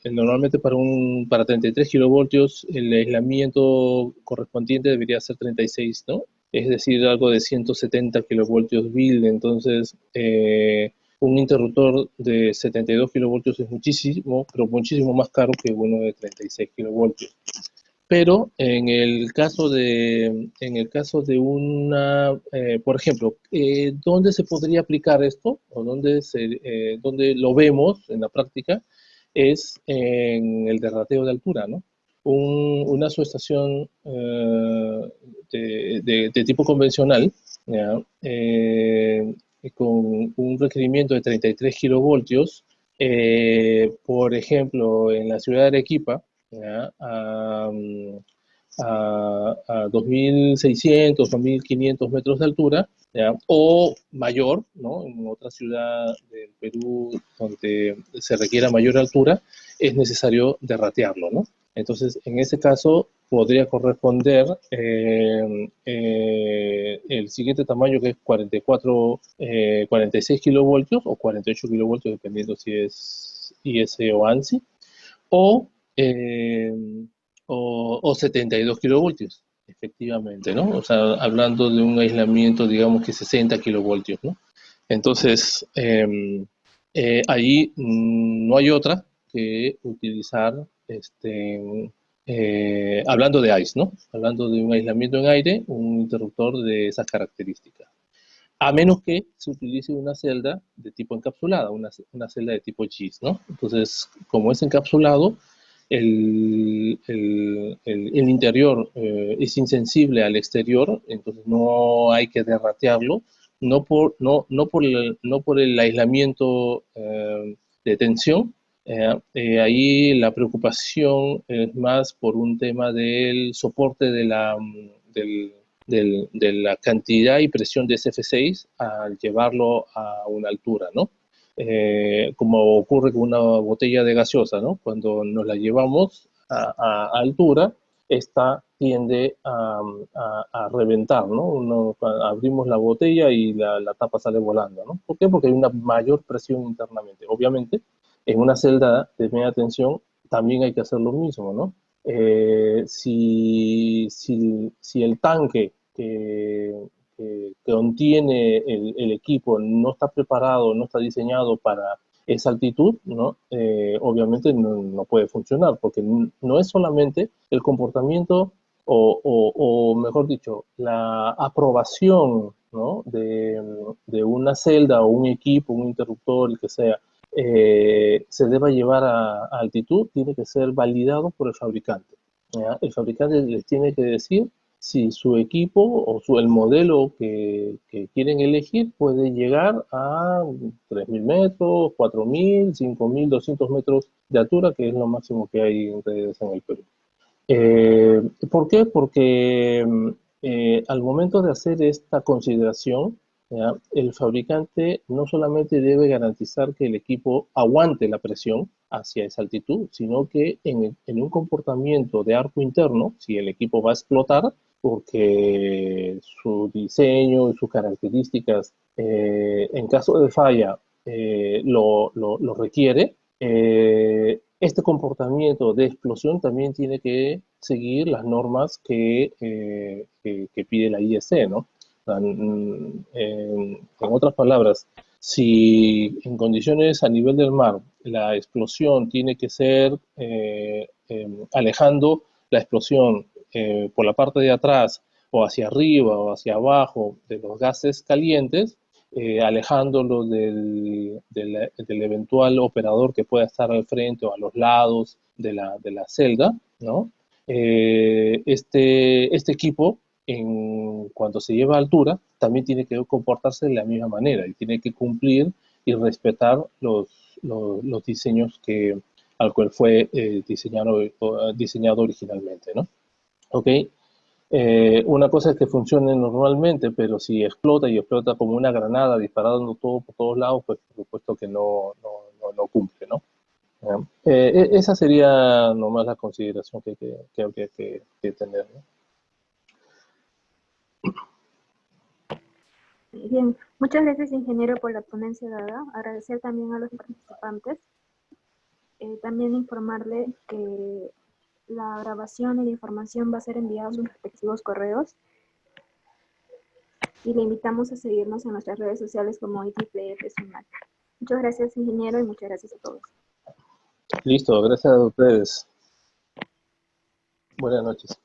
Normalmente para 33 kilovoltios el aislamiento correspondiente debería ser 36, ¿no? Es decir, algo de 170 kilovoltios build. Entonces, un interruptor de 72 kilovoltios es muchísimo, pero muchísimo más caro que uno de 36 kilovoltios. Pero en el caso de por ejemplo, ¿dónde se podría aplicar esto? ¿O dónde lo vemos en la práctica? Es en el derrateo de altura, ¿no? Una subestación de tipo convencional, ¿ya? Con un requerimiento de 33 kilovoltios, por ejemplo, en la ciudad de Arequipa, ¿ya? A 2.600, 2.500 metros de altura, ¿ya? O mayor, ¿no? En otra ciudad del Perú donde se requiera mayor altura, es necesario derratearlo, ¿no? Entonces, en ese caso, podría corresponder el siguiente tamaño, que es 46 kilovoltios o 48 kilovoltios, dependiendo si es IS o ANSI, o, eh, o 72 kilovoltios, efectivamente, ¿no? O sea, hablando de un aislamiento, digamos que 60 kilovoltios, ¿no? Entonces, ahí no hay otra que utilizar, hablando de ICE, ¿no? Hablando de un aislamiento en aire, un interruptor de esas características. A menos que se utilice una celda de tipo encapsulada, una celda de tipo GIS, ¿no? Entonces, como es encapsulado, el interior es insensible al exterior, entonces no hay que derratearlo, no por el aislamiento de tensión. Ahí la preocupación es más por un tema del soporte de la cantidad y presión de SF6 al llevarlo a una altura, ¿no? Como ocurre con una botella de gaseosa, ¿no? Cuando nos la llevamos a altura, esta tiende a reventar, ¿no? Abrimos la botella y la tapa sale volando, ¿no? ¿Por qué? Porque hay una mayor presión internamente. Obviamente, en una celda de media tensión también hay que hacer lo mismo, ¿no? Si el tanque que contiene el equipo no está preparado, no está diseñado para esa altitud, ¿no? Obviamente no puede funcionar, porque no es solamente el comportamiento o mejor dicho, la aprobación, ¿no? de una celda o un equipo, un interruptor, el que sea, se deba llevar a altitud, tiene que ser validado por el fabricante, ¿ya? El fabricante les tiene que decir si su equipo o el modelo que quieren elegir puede llegar a 3.000 metros, 4.000, 5.200 metros de altura, que es lo máximo que hay en redes en el Perú. ¿Por qué? Porque al momento de hacer esta consideración, ¿ya? El fabricante no solamente debe garantizar que el equipo aguante la presión hacia esa altitud, sino que en un comportamiento de arco interno, si el equipo va a explotar, porque su diseño y sus características, en caso de falla, lo requiere, este comportamiento de explosión también tiene que seguir las normas que pide la IEC, ¿no? En otras palabras, si en condiciones a nivel del mar la explosión tiene que ser alejando la explosión por la parte de atrás o hacia arriba o hacia abajo de los gases calientes, alejándolo del eventual operador que pueda estar al frente o a los lados de la celda, ¿no? Este equipo, en cuanto se lleva a altura, también tiene que comportarse de la misma manera y tiene que cumplir y respetar los diseños al cual fue diseñado originalmente, ¿no? ¿Ok? Una cosa es que funcione normalmente, pero si explota y explota como una granada disparando todo por todos lados, pues por supuesto que no cumple, ¿no? Esa sería nomás la consideración que habría que tener, ¿no? Bien, muchas gracias, ingeniero, por la ponencia dada. Agradecer también a los participantes. También informarle que la grabación y la información va a ser enviada a sus respectivos correos. Y le invitamos a seguirnos en nuestras redes sociales como IEEE Sumac. Muchas gracias, ingeniero, y muchas gracias a todos. Listo, gracias a ustedes. Buenas noches.